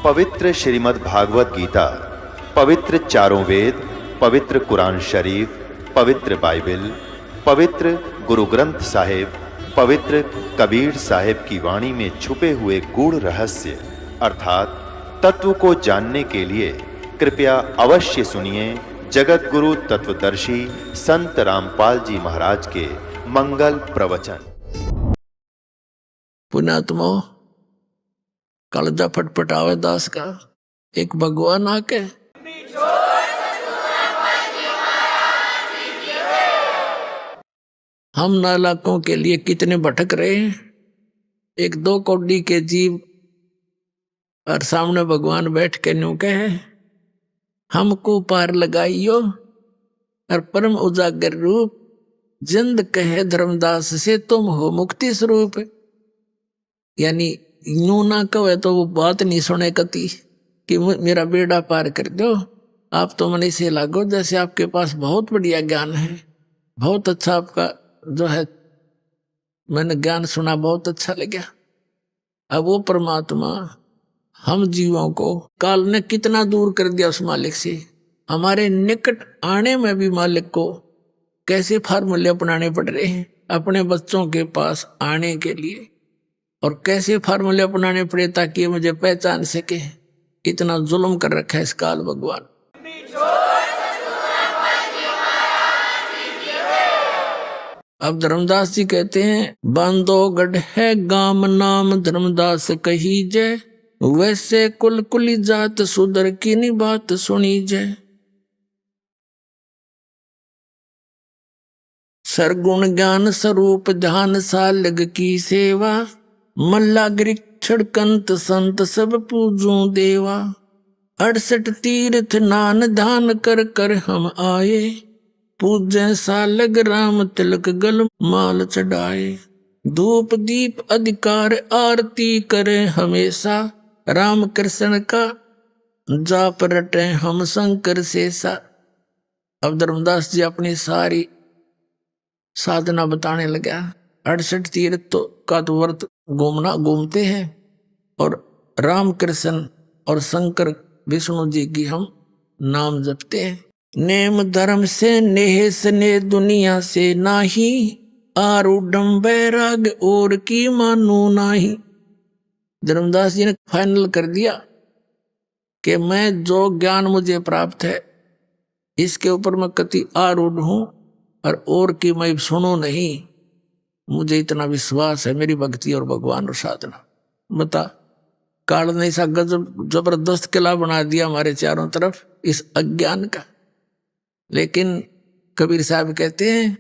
पवित्र श्रीमद् भागवत गीता, पवित्र चारों वेद, पवित्र कुरान शरीफ, पवित्र बाइबल, पवित्र गुरु ग्रंथ साहिब, पवित्र कबीर साहिब की वाणी में छुपे हुए गूढ़ रहस्य अर्थात तत्व को जानने के लिए कृपया अवश्य सुनिए जगत गुरु तत्वदर्शी संत रामपाल जी महाराज के मंगल प्रवचन। पुण्यात्मा कालजा फटफटावे दास का एक भगवान आके हम नालाकों के लिए कितने भटक रहे हैं। एक दो कौड़ी के जीव और सामने भगवान बैठ के न्यू कहे हमको पार लगाइयो और परम उजागर रूप जिंद कहे धर्मदास से तुम हो मुक्ति स्वरूप। यानी यूं ना कहे तो वो बात नहीं सुने कती कि मेरा बेड़ा पार कर दो। आप तो मन से लागो जैसे आपके पास बहुत बढ़िया ज्ञान है, बहुत अच्छा आपका जो है मैंने ज्ञान सुना, बहुत अच्छा लगा। अब वो परमात्मा हम जीवों को काल ने कितना दूर कर दिया उस मालिक से। हमारे निकट आने में भी मालिक को कैसे फार्मूले अपनाने पड़ रहे हैं अपने बच्चों के पास आने के लिए, और कैसे फार्मूले अपनाने पड़े ताकि ये मुझे पहचान सके। इतना जुल्म कर रखा है इस काल भगवान। अब धर्मदास जी कहते हैं बांधोगढ़ है गाम नाम धर्मदास कही जय, वैसे कुल कुली जात सुधर की नी बात सुनी जय। सरगुण ज्ञान स्वरूप ध्यान सालग की सेवा, मल्लागिरी छड़कंत संत सब पूजू देवा। 68 तीर्थ नान धान कर कर हम आए, पूजें सालग राम तिलक गल माल चढ़ाए। धूप दीप अधिकार आरती करे हमेशा, राम कृष्ण का जाप रटे हम शंकर शेषा। अब धर्मदास जी अपनी सारी साधना बताने लगा। 68 तीर्थ तो का तो व्रत घूमते हैं, और राम कृष्ण और शंकर विष्णु जी की हम नाम जपते हैं। नेम धर्म से नेह स्नेह दुनिया से नाही, आरूढ़ बैराग और की मानू नाही। धर्मदास जी ने फाइनल कर दिया कि मैं जो ज्ञान मुझे प्राप्त है इसके ऊपर मैं कति आरूढ़ हूं और की मैं सुनू नहीं। मुझे इतना विश्वास है मेरी भक्ति और भगवान और साधना। बता काल ने ऐसा गजब जबरदस्त किला बना दिया हमारे चारों तरफ इस अज्ञान का। लेकिन कबीर साहब कहते हैं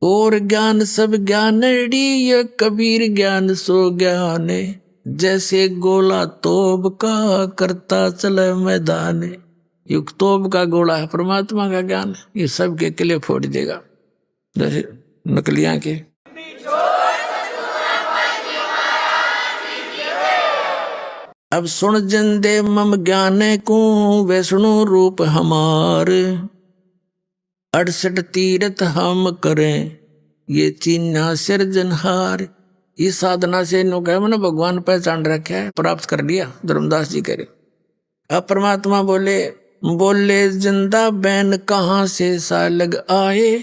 और ज्ञान सब ज्ञानड़ी ये कबीर ज्ञान सो ज्ञान, जैसे गोला तोब का करता चले मैदान। युग तोब का गोला है परमात्मा का ज्ञान, ये सबके किले फोड़ देगा जैसे नकलियां के। अब सुन जिंदे मम ज्ञान को वैष्णु रूप हमार, 68 तीर्थ हम करें ये चिन्ह सिरजनहार। इस साधना से मैंने भगवान पहचान रखा है, प्राप्त कर लिया। धर्मदास जी कह रहे अब परमात्मा बोले जिंदा बैन कहाँ से सालग आए,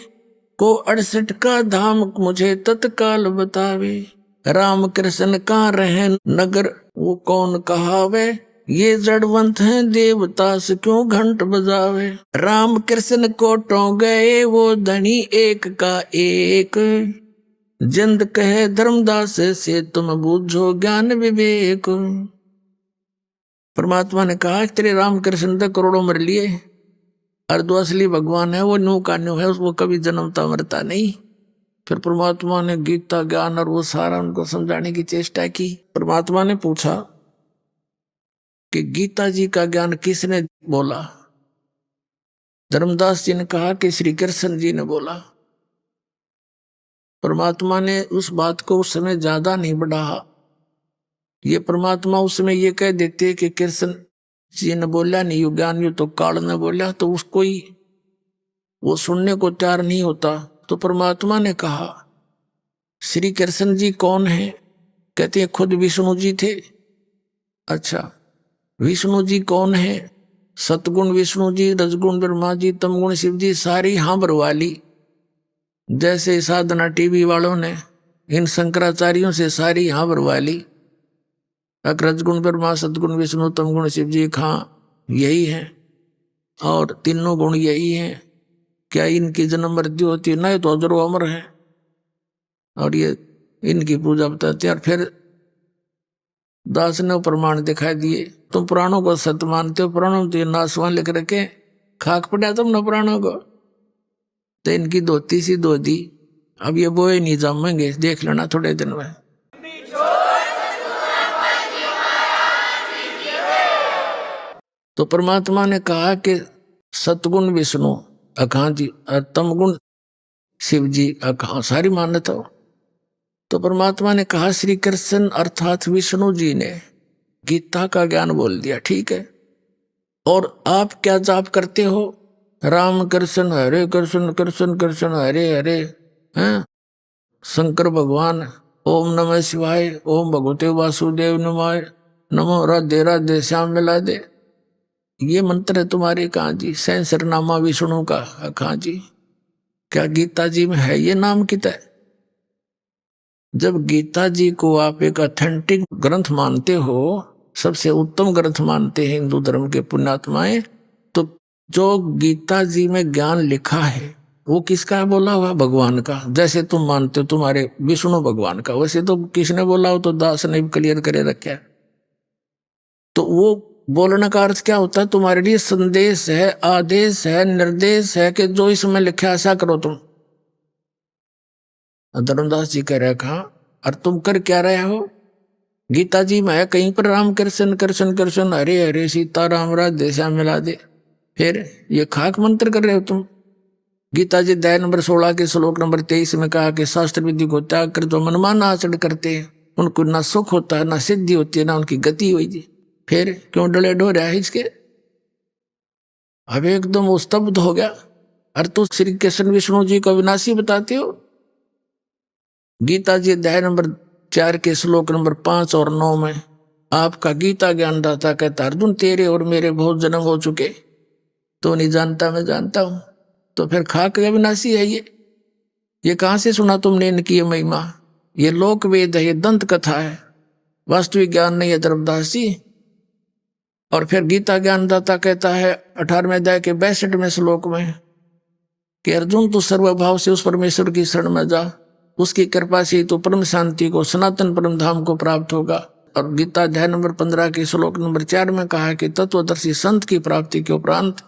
को 68 का धाम मुझे तत्काल बतावे। राम कृष्ण का रहे नगर वो कौन कहावे, ये जड़वंत हैं देवता से क्यों घंट बजावे। राम कृष्ण को टो गए वो धनी एक का एक, जिंद कहे धर्मदास से तुम बूझो ज्ञान विवेक। परमात्मा ने कहा तेरे राम कृष्ण तो करोड़ों मर लिए, और जो असली भगवान है वो न्यू का न्यू है, उसको कभी जन्मता मरता नहीं। फिर परमात्मा ने गीता ज्ञान और वो सारा उनको समझाने की चेष्टा की। परमात्मा ने पूछा कि गीता जी का ज्ञान किसने बोला। धर्मदास जी ने कहा कि श्री कृष्ण जी ने बोला। परमात्मा ने उस बात को उस समय ज्यादा नहीं बढ़ाया। ये परमात्मा उस समय ये कह देते कि कृष्ण जी ने बोला नहीं, यु ज्ञान यु तो काल ने बोला, तो उसको ही वो सुनने को तैयार नहीं होता। तो परमात्मा ने कहा श्री कृष्ण जी कौन है? कहते हैं खुद विष्णु जी थे। अच्छा, विष्णु जी कौन है? सतगुण विष्णु जी, रजगुण ब्रह्मा जी, तमगुण शिव जी, सारी हांबर वाली। जैसे साधना टीवी वालों ने इन शंकराचार्यों से सारी हांबर वाली। रजगुण ब्रह्मा, सतगुण विष्णु, तमगुण शिव जी, खां यही है और तीनों गुण यही हैं। क्या इनकी जन्म मृत्यु होती है? नहीं, तो अजरो अमर है और ये इनकी पूजा बताते हैं। और फिर दास ने प्रमाण दिखाई दिए। तुम पुराणों को सत्य मानते हो, पुराणों में तो ये नासवान लिख रखे, खाक पड़ा तुम न पुराणों को। तो इनकी धोती सी धो दी। अब ये बोए नहीं जमेंगे, देख लेना थोड़े दिन में। तो परमात्मा ने कहा कि सतगुण विष्णु अखां जी और तमगुण शिव जी अखां सारी मान्यता हो। तो परमात्मा ने कहा श्री कृष्ण अर्थात विष्णु जी ने गीता का ज्ञान बोल दिया, ठीक है। और आप क्या जाप करते हो? राम कृष्ण हरे कृष्ण, कृष्ण कृष्ण हरे हरे, हैं? शंकर भगवान, ओम नमः शिवाय, ओम भगवते वासुदेव नमाय, नमो राधे राधे श्याम मिला दे। ये मंत्र है तुम्हारे कहाँ जी? सहस्रनामा विष्णु का कहाँ जी? क्या गीता जी में है ये नाम किता है? जब गीता जी को आप एक ऑथेंटिक ग्रंथ मानते हो, सबसे उत्तम ग्रंथ मानते हैं हिंदू धर्म के पुण्यात्माएं, तो जो गीता जी में ज्ञान लिखा है वो किसका है बोला हुआ? भगवान का। जैसे तुम मानते हो तुम्हारे विष्णु भगवान का, वैसे तो किसने बोला हो? तो दास ने क्लियर करे रखा। तो वो बोलने का अर्थ क्या होता है? तुम्हारे लिए संदेश है, आदेश है, निर्देश है कि जो इसमें लिखा ऐसा करो तुम। धर्मदास जी कह रहे कहा, और तुम कर क्या रहे हो? गीता जी में है कहीं पर राम कृष्ण कृष्ण कृष्ण हरे हरे सीता राम राधे श्याम मिला दे। फिर ये खाक मंत्र कर रहे हो तुम। गीता जी अध्याय नंबर 16 के श्लोक नंबर 23 में कहा कि शास्त्र विधि को त्याग कर जो मनमाना आचरण करते हैं उनको ना सुख होता है, ना सिद्धि होती है, ना उनकी गति हुई जी। फिर क्यों डले डो रहा है इसके? अब एकदम वो स्तब्ध हो गया। अरे तो श्री कृष्ण विष्णु जी को अविनाशी बताते हो। गीता जी अध्याय नंबर 4 के श्लोक नंबर 5 और 9 में आपका गीता ज्ञानदाता कहता, अर्जुन तेरे और मेरे बहुत जन्म हो चुके, तो नहीं जानता मैं जानता हूं। तो फिर खाक अविनाशी है ये कहां से सुना तुमने इनकी ये महिमा? ये लोक वेद है, ये दंत कथा है, वास्तविक ज्ञान नहीं है धर्मदास जी। और फिर गीता ज्ञानदाता कहता है 18वें अध्याय के 62वें श्लोक में कि अर्जुन तू सर्वभाव से उस परमेश्वर की शरण में जा, उसकी कृपा से तो परम शांति को, सनातन परम धाम को प्राप्त होगा। और गीता अध्याय नंबर 15 के श्लोक नंबर 4 में कहा है कि तत्वदर्शी संत की प्राप्ति के उपरांत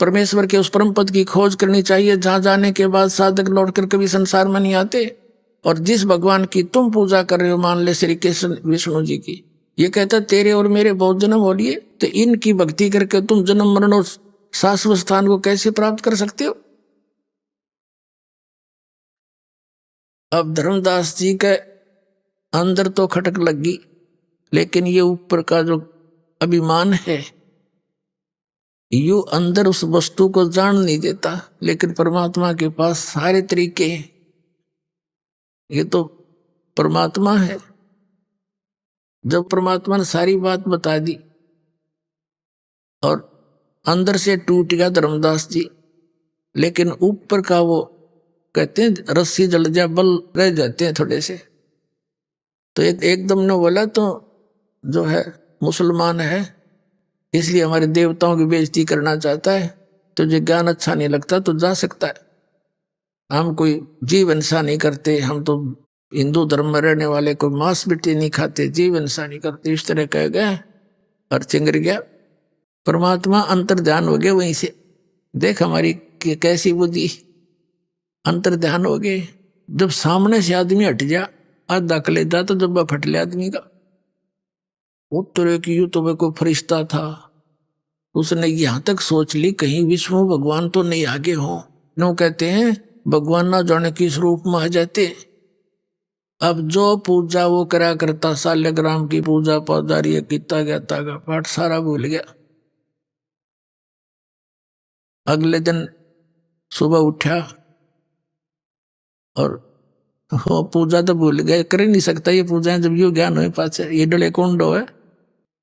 परमेश्वर के उस परम पद की खोज करनी चाहिए जहां जाने के बाद साधक लौटकर कभी संसार में नहीं आते। और जिस भगवान की तुम पूजा कर रहे हो, मान ले श्री कृष्ण विष्णु जी की, ये कहता तेरे और मेरे बहुत जन्म हो लिए, तो इनकी भक्ति करके तुम जन्म मरण और शाश्वत स्थान को कैसे प्राप्त कर सकते हो? अब धर्मदास जी के अंदर तो खटक लगी, लेकिन ये ऊपर का जो अभिमान है यू अंदर उस वस्तु को जान नहीं देता। लेकिन परमात्मा के पास सारे तरीके हैं, ये तो परमात्मा है। जब परमात्मा ने सारी बात बता दी और अंदर से टूट गया धर्मदास जी, लेकिन ऊपर का वो कहते हैं रस्सी जल जा बल रह जाते हैं थोड़े से। तो एकदम ने बोला तो जो है मुसलमान है, इसलिए हमारे देवताओं की बेइज्जती करना चाहता है, तुझे ज्ञान अच्छा नहीं लगता तो जा सकता है, हम कोई जीव हिंसा नहीं करते, हम तो हिंदू धर्म में रहने वाले कोई मांस मिट्टी नहीं खाते, जीव हिंसा नहीं करते, इस तरह कह गए और चिंगर गया। परमात्मा अंतर ध्यान हो गया वहीं से। देख हमारी कैसी बुद्धि, अंतर ध्यान हो गए। जब सामने से आदमी हट जा, आधा कलेजा तो जब फट ले आदमी का, उत्तर की यू तो कोई फरिश्ता था, उसने यहां तक सोच ली कहीं विष्णु भगवान तो नहीं आगे हो। नो कहते हैं भगवान ना जाने किस रूप में आ जाते। अब जो पूजा वो करा करता, शालिग्राम की पूजा पौधारी किता गया तागा पाठ सारा भूल गया। अगले दिन सुबह उठा और वो पूजा तो भूल गए, कर ही नहीं सकता ये पूजाएं जब यू ज्ञान हो पास। ये डले कुंड हो है,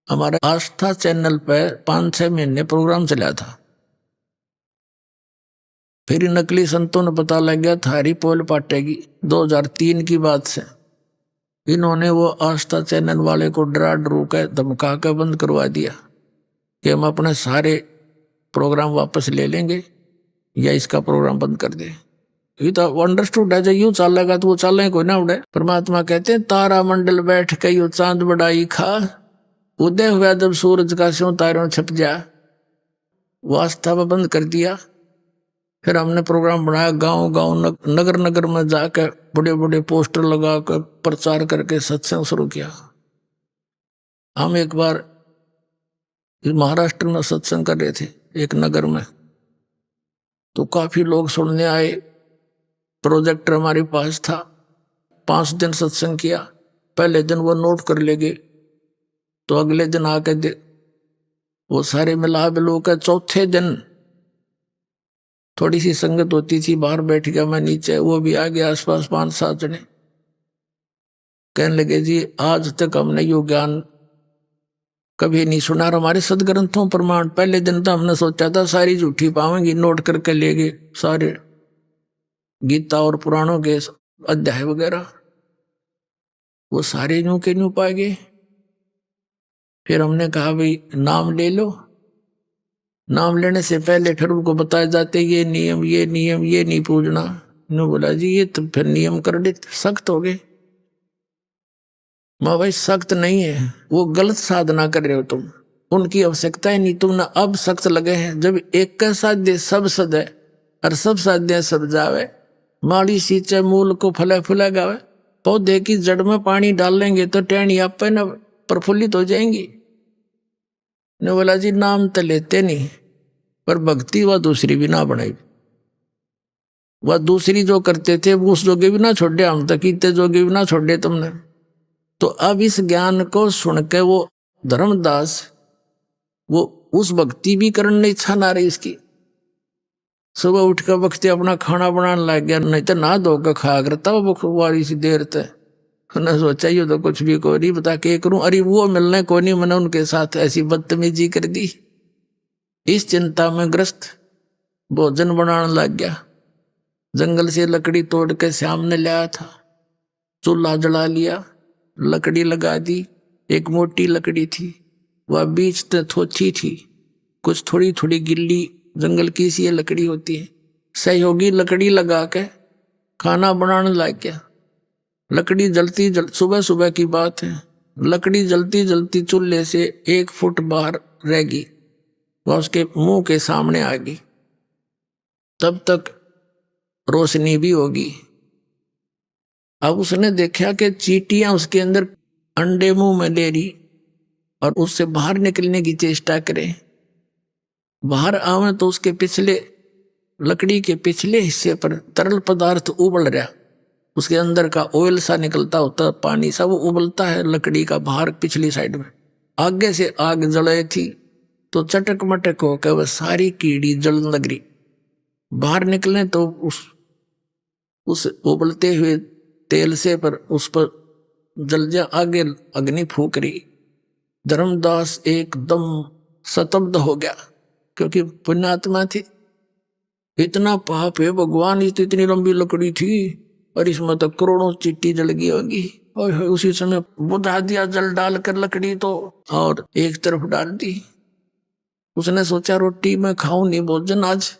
हमारे आस्था चैनल पर 5-6 महीने प्रोग्राम चला था। फिर नकली संतों ने पता लग गया थारी पोल पाटेगी। 2003 की बात से इन्होंने वो आस्था चैनल वाले को डरा डरू के धमका के बंद करवा दिया कि हम अपने सारे प्रोग्राम वापस ले लेंगे या इसका प्रोग्राम बंद कर दे। ये तो अंडरस्टूड है, जो यूं चलेगा तो वो चले कोई ना उड़े। परमात्मा कहते हैं तारा मंडल बैठ के यू चांद बड़ाई खा, उदय हुआ जब सूरज का स्यों तारों छप जा। वो आस्था में बंद कर दिया। फिर हमने प्रोग्राम बनाया, गांव गांव नगर नगर में जाकर बड़े बड़े पोस्टर लगा कर प्रचार करके सत्संग शुरू किया। हम एक बार महाराष्ट्र में सत्संग कर रहे थे एक नगर में, तो काफी लोग सुनने आए। प्रोजेक्टर हमारे पास था। 5 दिन सत्संग किया। पहले दिन वो नोट कर लेंगे, तो अगले दिन आके दे वो सारे मिला बिलो के। चौथे दिन थोड़ी सी संगत होती थी, बाहर बैठ गया मैं नीचे, वो भी आ गया आसपास 5-7 जने। कहने लगे जी आज तक हमने यो ज्ञान कभी नहीं सुना, और हमारे सदग्रंथों प्रमाण। पहले दिन तो हमने सोचा था सारी झूठी पावेंगी, नोट करके ले गए सारे गीता और पुराणों के अध्याय वगैरह, वो सारे न्यू के न्यू पा गए। फिर हमने कहा भाई नाम ले लो। नाम लेने से पहले फिर उनको बताए जाते ये नियम ये नियम, ये नहीं पूछना। उन्होंने बोला जी ये तो फिर नियम कर दे, सख्त हो गए। माँ भाई सख्त नहीं है, वो गलत साधना कर रहे हो तुम, उनकी आवश्यकता ही नहीं। तुमने अब सख्त लगे हैं। जब एक का साध्य सब सद है और सब साध्य सब जावे, माड़ी सींचे मूल को फले फुला गावे। पौधे की जड़ में पानी डाल लेंगे तो टहनी आप पे न प्रफुल्लित हो जाएंगी। ने बोला जी नाम तो लेते नहीं, पर भक्ति वह दूसरी भी ना बनाई। वह दूसरी जो करते थे वो उस जोगे भी ना छोड़े, हम तक इतने जोगे भी ना छोड़े तुमने। तो अब इस ज्ञान को सुन के वो धर्मदास वो उस भक्ति भी करने इच्छा ना रही इसकी। सुबह उठ कर वक्त अपना खाना बनाने लग गया, नहीं तो ना धोकर खा करता वो बुखवारी सी देर तक। उन्हें सोचा ये तो कुछ भी को नहीं बता के करूं, अरे वो मिलने को नहीं, मैंने उनके साथ ऐसी बदतमीजी कर दी। इस चिंता में ग्रस्त भोजन बनाने लग गया। जंगल से लकड़ी तोड़ के सामने लाया था, चूल्हा जला लिया, लकड़ी लगा दी। एक मोटी लकड़ी थी, वह बीच से थोची थी, कुछ थोड़ी थोड़ी गिल्ली जंगल की सी लकड़ी होती है। सहयोगी लकड़ी लगा के खाना बनाने लग गया। लकड़ी जलती सुबह सुबह की बात है, लकड़ी जलती जलती चूल्हे से 1 फुट बाहर रह गई, वह उसके मुंह के सामने आ गई। तब तक रोशनी भी होगी। अब उसने देखा कि चींटियां उसके अंदर अंडे मुंह में ले रही और उससे बाहर निकलने की चेष्टा करे। बाहर आवे तो उसके पिछले लकड़ी के पिछले हिस्से पर तरल पदार्थ उबल रहा, उसके अंदर का ऑयल सा निकलता होता, पानी सा, वो उबलता है लकड़ी का बाहर पिछली साइड में। आगे से आग जले थी तो चटक मटक होकर वह सारी कीड़ी जलने लग रही। बाहर निकले तो उस उबलते हुए तेल से पर उस पर जल जा, आगे अग्नि फूक रही। धर्मदास एकदम स्तब्ध हो गया, क्योंकि पुण्यात्मा थी। इतना पाप है भगवान, इतनी लंबी लकड़ी थी और इसमें तो करोड़ों चींटी जल गई होगी। और उसी समय बुझा दिया जल डालकर लकड़ी तो, और एक तरफ डाल दी। उसने सोचा रोटी मैं खाऊं नहीं भोजन आज,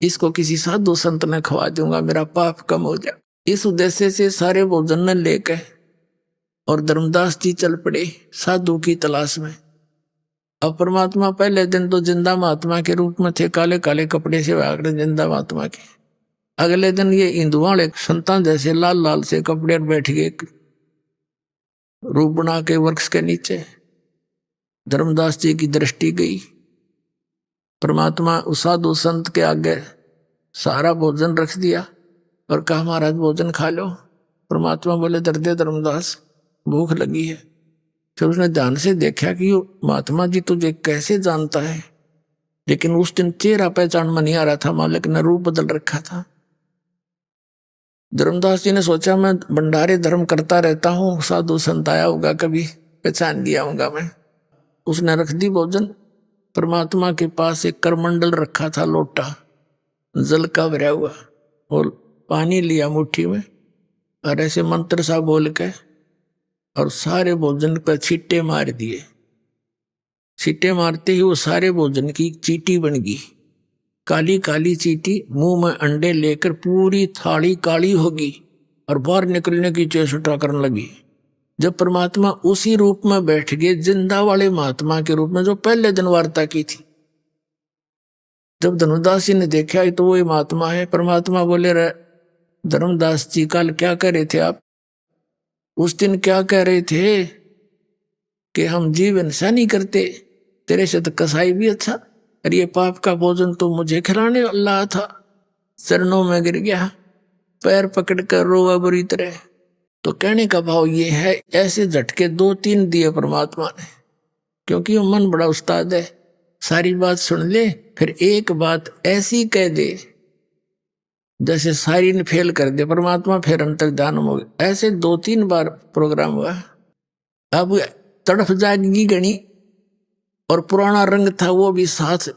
इसको किसी साधु संत ने खवा दूंगा, मेरा पाप कम हो जाए। इस उद्देश्य से सारे भोजन ने लेकर और धर्मदास जी चल पड़े साधु की तलाश में। अब परमात्मा पहले दिन तो जिंदा महात्मा के रूप में थे, काले काले कपड़े से वागड़े जिंदा महात्मा के। अगले दिन ये हिंदुओं वाले संतान जैसे लाल लाल से कपड़े बैठ गए रूप बना के वृक्ष के नीचे। धर्मदास जी की दृष्टि गई। परमात्मा उस साधु संत के आगे सारा भोजन रख दिया और कहा महाराज भोजन खा लो। परमात्मा बोले दर्दे धर्मदास भूख लगी है। फिर उसने ध्यान से देखा कि महात्मा जी तुझे कैसे जानता है, लेकिन उस दिन चेहरा पहचान में नहीं आ रहा था, मालिक ने रूप बदल रखा था। धर्मदास जी ने सोचा मैं भंडारे धर्म करता रहता हूँ, साधु संत आया होगा कभी, पहचान लिया हूँगा मैं। उसने रख दी भोजन। परमात्मा के पास एक करमंडल रखा था, लोटा जल का भरा हुआ, और पानी लिया मुट्ठी में, और ऐसे मंत्र सा बोल के और सारे भोजन पर छींटे मार दिए। छींटे मारते ही वो सारे भोजन की चींटी बन गई, काली काली चींटी। मुंह में अंडे लेकर पूरी थाली काली होगी और बाहर निकलने की चेष्टा करने लगी। जब परमात्मा उसी रूप में बैठ गए, जिंदा वाले महात्मा के रूप में, जो पहले दिन वार्ता की थी। जब धर्मदास जी ने देखा तो वही महात्मा है। परमात्मा बोले, रहे धर्मदास जी, कल क्या कह रहे थे आप? उस दिन क्या कह रहे थे कि हम जीव हिंसा नहीं करते, तेरे से तो कसाई भी अच्छा, और ये पाप का भोजन तो मुझे खिलाने वाला था। चरणों में गिर गया, पैर पकड़ कर रोवा बुरी तरह। तो कहने का भाव ये है, ऐसे झटके 2-3 दिए परमात्मा ने, क्योंकि वो मन बड़ा उस्ताद है। सारी बात सुन ले, फिर एक बात ऐसी कह दे जैसे सारी ने फेल कर दे परमात्मा, फिर अंतर्ध्यान हो गया। ऐसे 2-3 बार प्रोग्राम हुआ। अब तड़फ जाएगी गणी, और पुराना रंग था वो भी साथ,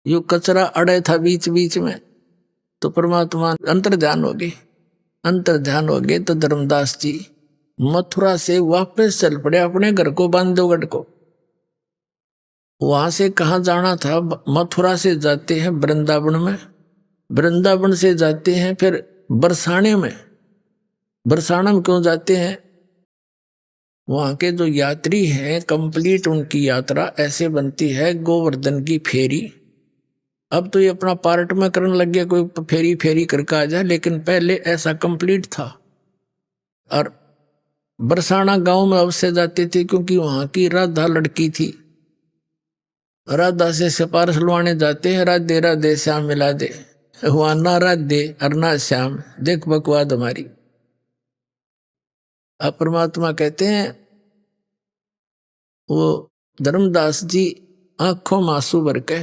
यो कचरा अड़े था बीच बीच में। तो परमात्मा अंतर्ध्यान हो गए। अंतर्ध्यान हो गए तो धर्मदास जी मथुरा से वापस चल पड़े अपने घर को, बांधवगढ़ को। वहां से कहाँ जाना था? मथुरा से जाते हैं वृंदावन में, वृंदावन से जाते हैं फिर बरसाने में। बरसाना में क्यों जाते हैं? वहां के जो यात्री हैं, कंप्लीट उनकी यात्रा ऐसे बनती है, गोवर्धन की फेरी। अब तो ये अपना पार्ट में करने लग गया, कोई फेरी फेरी करके आ जाए, लेकिन पहले ऐसा कंप्लीट था। और बरसाना गांव में अवश्य जाते थे, क्योंकि वहां की राधा लड़की थी। राधा से सिफारिश लुआने जाते हैं, राधे राधे श्याम मिला दे, वहां ना राधे और ना श्याम, देख बकवाद हमारी। अब परमात्मा कहते हैं, वो धर्मदास जी आंखों में आंसू भर के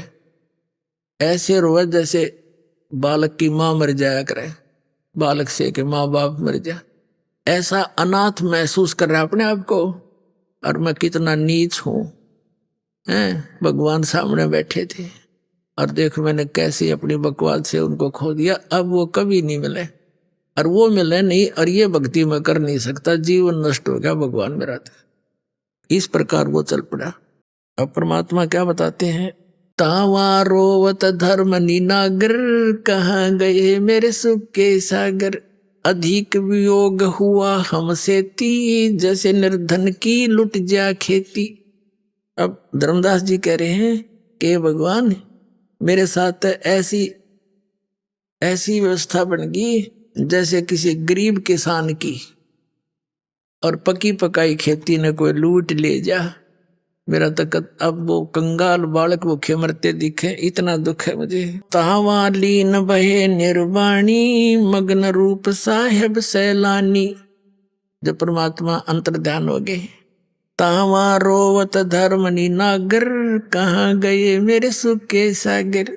ऐसे रोए जैसे बालक की माँ मर जाया करे, बालक से के माँ बाप मर जा, ऐसा अनाथ महसूस कर रहा है अपने आप को। और मैं कितना नीच हूं, हैं? भगवान सामने बैठे थे और देख मैंने कैसे अपनी बकवाद से उनको खो दिया। अब वो कभी नहीं मिले, और वो मिले नहीं, और ये भक्ति में कर नहीं सकता, जीवन नष्ट हो गया, भगवान मेरा था। इस प्रकार वो चल पड़ा। अब परमात्मा क्या बताते हैं? तावा रोवत धर्म नीनागर, कहाँ गए मेरे सुख के सागर। अधिक वियोग हुआ हमसे ती, जैसे निर्धन की लुट जा खेती। अब धर्मदास जी कह रहे हैं कि भगवान मेरे साथ ऐसी ऐसी व्यवस्था बन गई जैसे किसी गरीब किसान की, और पकी पकाई खेती ने कोई लूट ले जा। मेरा तक अब वो कंगाल बालक भूखे मरते दिखे, इतना दुख है मुझे। तावा लीन बहे निर्वाणी, मग्न रूप साहेब सैलानी। जब परमात्मा अंतर्ध्यान हो गए, तावा रोवत धर्मनी नागर, कहाँ गए मेरे सुख के सागर।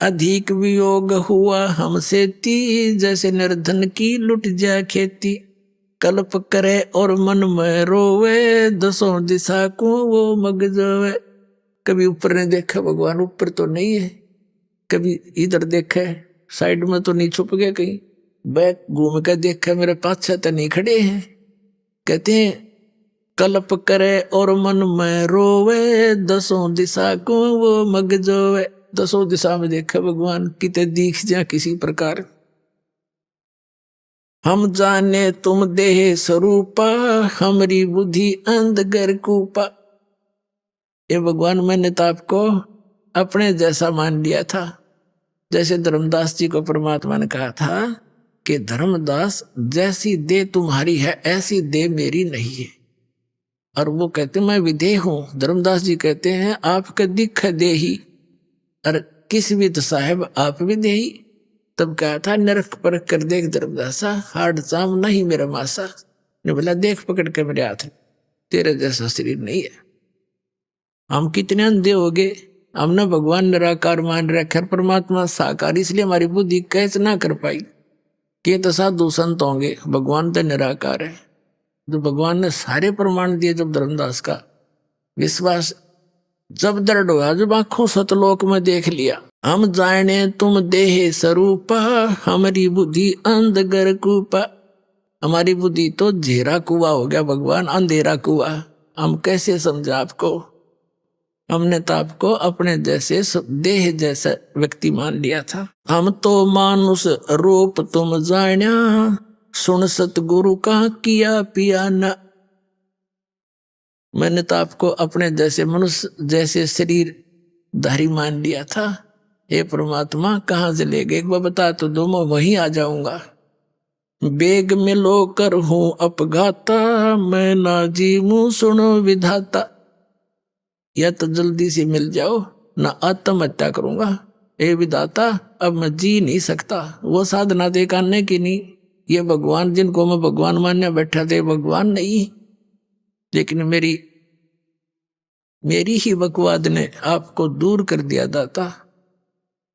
अधिक वियोग हुआ हमसे ती, जैसे निर्धन की लुट जा खेती। कल्प करे और मन में रोवे, दसों दिशा को वो मग जावे। कभी ऊपर ने देखा, भगवान ऊपर तो नहीं है, कभी इधर देखा, साइड में तो नहीं छुप गया, कहीं बैक घूम कर देखा, मेरे पास तो नहीं खड़े हैं। कहते हैं कल्प करे और मन में रोवे, दसों दिशा को वो मग जावे। दसों दिशा में देखा भगवान, किते दिख जा किसी प्रकार। हम जाने तुम देह स्वरूपा, हमारी बुद्धि अंधगर कूपा। ये भगवान मैंने तो आपको अपने जैसा मान लिया था। जैसे धर्मदास जी को परमात्मा ने कहा था कि धर्मदास जैसी देह तुम्हारी है ऐसी देह मेरी नहीं है। और वो कहते मैं विदेह हूं। धर्मदास जी कहते हैं आपका दिख देही, और किस भी तो साहेब आप विदेही। तब कहा था नरक परख कर देख धर्मदासा, हार्ड चाम नहीं मेरा मासा। ने बोला देख पकड़ के मेरे हाथ, तेरे जैसा शरीर नहीं है। हम कितने अंधे हो गए, हमने भगवान निराकार मान रखा, परमात्मा साकार, इसलिए हमारी बुद्धि कैच ना कर पाई कि तो साधु संत होंगे, भगवान तो निराकार है। जो भगवान ने सारे प्रमाण दिए, जब धर्मदास का विश्वास जब दृढ़ हुआ, जब आंखों सतलोक में देख लिया, हम जाने तुम देह स्वरूपा, हमारी बुद्धि अंधगर कूपा। हमारी बुद्धि तो झेरा कुआ हो गया भगवान, अंधेरा कुआ। हम कैसे समझा आपको? हमने तो आपको अपने जैसे देह जैसा व्यक्ति मान लिया था। हम तो मानुष रूप तुम जान्या, सुन सतगुरु का किया पिया न। मैंने तो आपको अपने जैसे मनुष्य जैसे शरीर धारी मान लिया था। हे परमात्मा कहाँ से ले गए, एक बार बता तो दो, मैं वहीं आ जाऊंगा। बेग में लो कर हूं अपघाता, मैं ना जीवूं सुनो विधाता। या तो जल्दी से मिल जाओ, ना आत्महत्या करूंगा। ए विधाता अब मैं जी नहीं सकता। वो साधना दे करने की नहीं, ये भगवान जिनको मैं भगवान मानने बैठा थे भगवान नहीं, लेकिन मेरी ही बकवाद ने आपको दूर कर दिया दाता।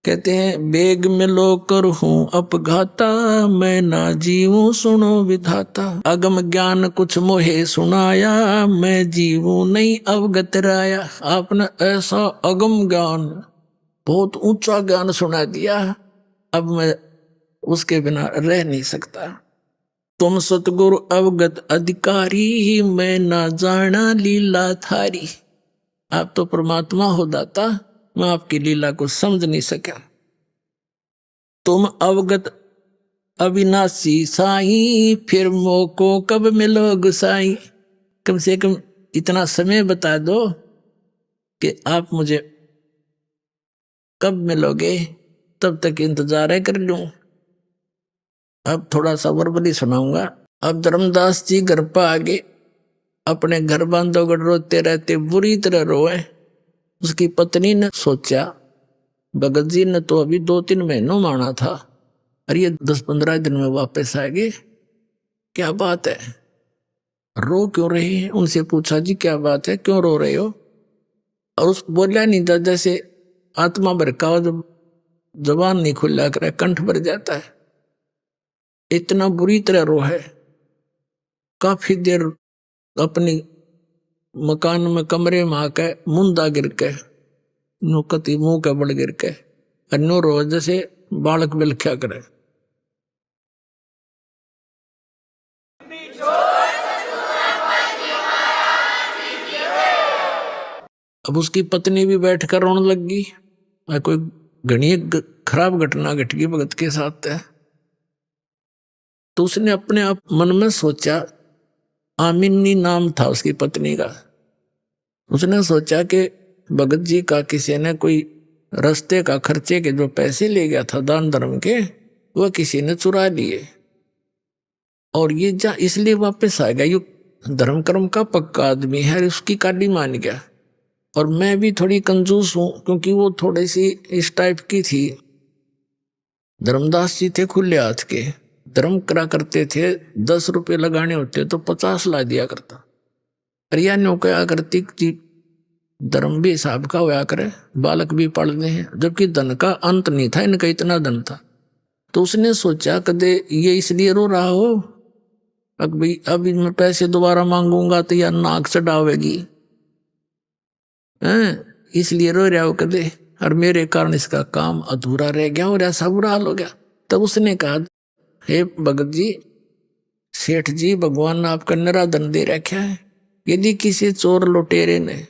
कहते हैं बेग में लो कर हूं अपघाता, मैं ना जीवूं सुनो विधाता। अगम ज्ञान कुछ मोहे सुनाया, मैं जीवूं नहीं अवगत राया। आपने ऐसा अगम ज्ञान, बहुत ऊंचा ज्ञान सुना दिया, अब मैं उसके बिना रह नहीं सकता। तुम सतगुरु अवगत अधिकारी, मैं ना जाना लीला थारी। आप तो परमात्मा हो दाता, मैं आपकी लीला को समझ नहीं सका। तुम अवगत अविनाशी साईं, फिर मोको कब मिलो गुसाई। कम से कम इतना समय बता दो कि आप मुझे कब मिलोगे, तब तक इंतजार कर लूं। अब थोड़ा सा वर्बली सुनाऊंगा। अब धर्मदास जी घर पर आगे, अपने घर बांधोगढ़ रोते रहते, बुरी तरह रोए। उसकी पत्नी ने सोचा, भगत जी ने तो अभी 2-3 महीनों माना था, अरे ये 10-15 दिन में वापस आ गए, क्या बात है, रो क्यों रही है? उनसे पूछा जी क्या बात है, क्यों रो रहे हो? और उस बोला नहीं था, जैसे आत्मा भड़का हो, जब जबान नहीं खुला करे कंठ भर जाता है, इतना बुरी तरह रो है। काफी देर अपनी मकान में कमरे में आके मुंदा गिर के, नुकती मुंह के बड़ गिर के, अन्नो रो जैसे बालक बिलख्या करे। अब उसकी पत्नी भी बैठकर रोने लग गई। कोई घनी खराब घटना घट गई भगत के साथ है। तो उसने अपने आप मन में सोचा, आमिनी नाम था उसकी पत्नी का। उसने सोचा कि भगत जी का किसी ने कोई रास्ते का खर्चे के जो पैसे ले गया था दान धर्म के, वह किसी ने चुरा लिए, और ये जा इसलिए वापस आ गया। ये धर्म कर्म का पक्का आदमी है, उसकी काली मान गया। और मैं भी थोड़ी कंजूस हूं, क्योंकि वो थोड़ी सी इस टाइप की थी। धर्मदास जी थे खुले हाथ के, धर्म करा करते थे, 10 रुपये लगाने होते तो 50 ला दिया करता। अरिया नो क्या करती जी, धर्म भी हिसाब का होया करे, बालक भी पढ़ने हैं, जबकि धन का अंत नहीं था, इनका इतना धन था। तो उसने सोचा कदे ये इसलिए रो रहा हो, अभी मैं पैसे दोबारा मांगूंगा तो यार नाक चढ़ावेगी, इसलिए रो रहा हो कदे, और मेरे कारण इसका काम अधूरा रह गया और ऐसा बुरा हाल हो गया। तब उसने कहा, हे भगत जी, सेठ जी, भगवान ने आपका निरा धन दे रखा है। यदि किसी चोर लुटेरे ने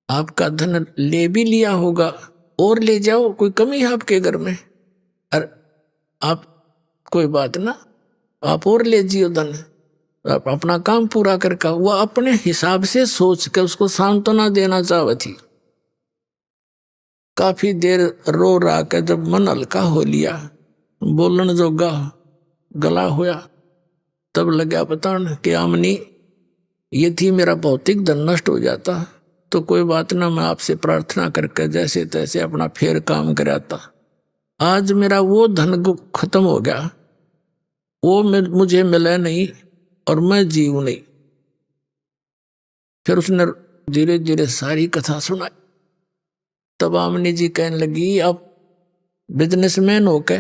आपका धन ले भी लिया होगा, और ले जाओ, कोई कमी है आपके घर में? और आप कोई बात ना, आप और ले जियो धन, आप अपना काम पूरा करके। वो अपने हिसाब से सोच के उसको सांत्वना देना चाहती थी। काफी देर रो रहा के जब मन हल्का हो लिया, बोलन जोगा गला होया, तब लगा बताने कि आमनी ये थी मेरा भौतिक धन नष्ट हो जाता तो कोई बात ना, मैं आपसे प्रार्थना करके जैसे तैसे अपना फेर काम कराता। आज मेरा वो धन खत्म हो गया, वो मुझे मिला नहीं और मैं जीव नहीं। फिर उसने धीरे धीरे सारी कथा सुनाई। तब आमनी जी कहने लगी, अब बिजनेसमैन होके,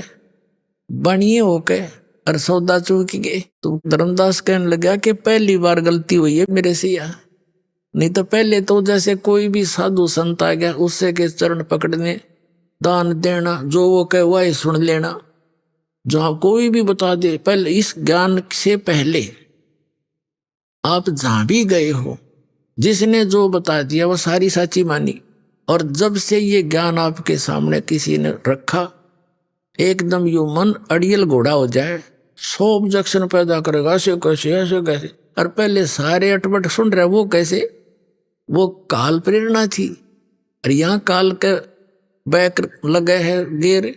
बनिए होके, और सौदा चूक गए। तो धर्मदास कहने लगा कि पहली बार गलती हुई है मेरे से यहाँ, नहीं तो पहले तो जैसे कोई भी साधु संत आ गया उससे के चरण पकड़ने, दान देना, जो वो कहे वही सुन लेना, जहां कोई भी बता दे। पहले इस ज्ञान से पहले आप जहां भी गए हो, जिसने जो बता दिया वो सारी सच्ची मानी। और जब से ये ज्ञान आपके सामने किसी ने रखा, एकदम यू मन अड़ियल घोड़ा हो जाए, 100 ऑब्जेक्शन पैदा करेगा, ऐसे कैसे ऐसे कैसे। और पहले सारे अटपट सुन रहे, वो कैसे, वो काल प्रेरणा थी। और यहाँ काल के बैक लगे है गेर,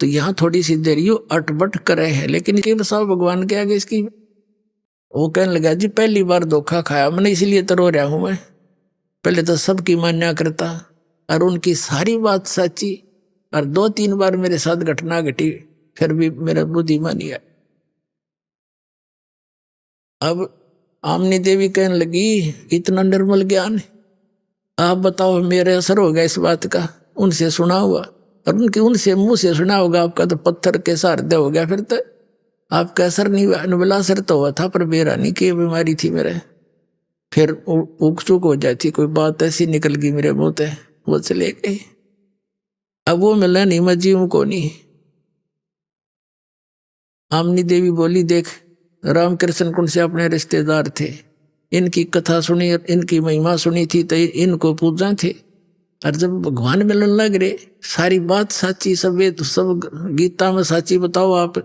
तो यहाँ थोड़ी सी देर यू अटपट करे है, लेकिन के सब भगवान के आगे इसकी। वो कहने लगा जी पहली बार धोखा खाया मैंने, इसलिए तो रो रहा हूं मैं। पहले तो सबकी मान्या करता और उनकी सारी बात सच्ची, और 2-3 बार मेरे साथ घटना घटी, फिर भी मेरा बुद्धि मानी है। अब आमनी देवी कहने लगी इतना निर्मल ज्ञान, आप बताओ मेरे असर होगा इस बात का? उनसे सुना हुआ, और उनसे मुंह से सुना होगा, आपका तो पत्थर के सारदे हो गया। फिर तो आपका असर नहीं हुआ, अनुबला असर तो हुआ था पर मेरा नहीं, कि बीमारी थी मेरे। फिर उक चुक हो जाती, कोई बात ऐसी निकल गई मेरे मुंह से, वो चले गए। अब वो मिला नहीं, मैं जीव को नहीं। आमनी देवी बोली देख रामकृष्ण कुंड से अपने रिश्तेदार थे, इनकी कथा सुनी, इनकी महिमा सुनी थी तो इनको पूजा थे। और जब भगवान मिलन लग रहे, सारी बात साची, सब वेद सब गीता में साची, बताओ आप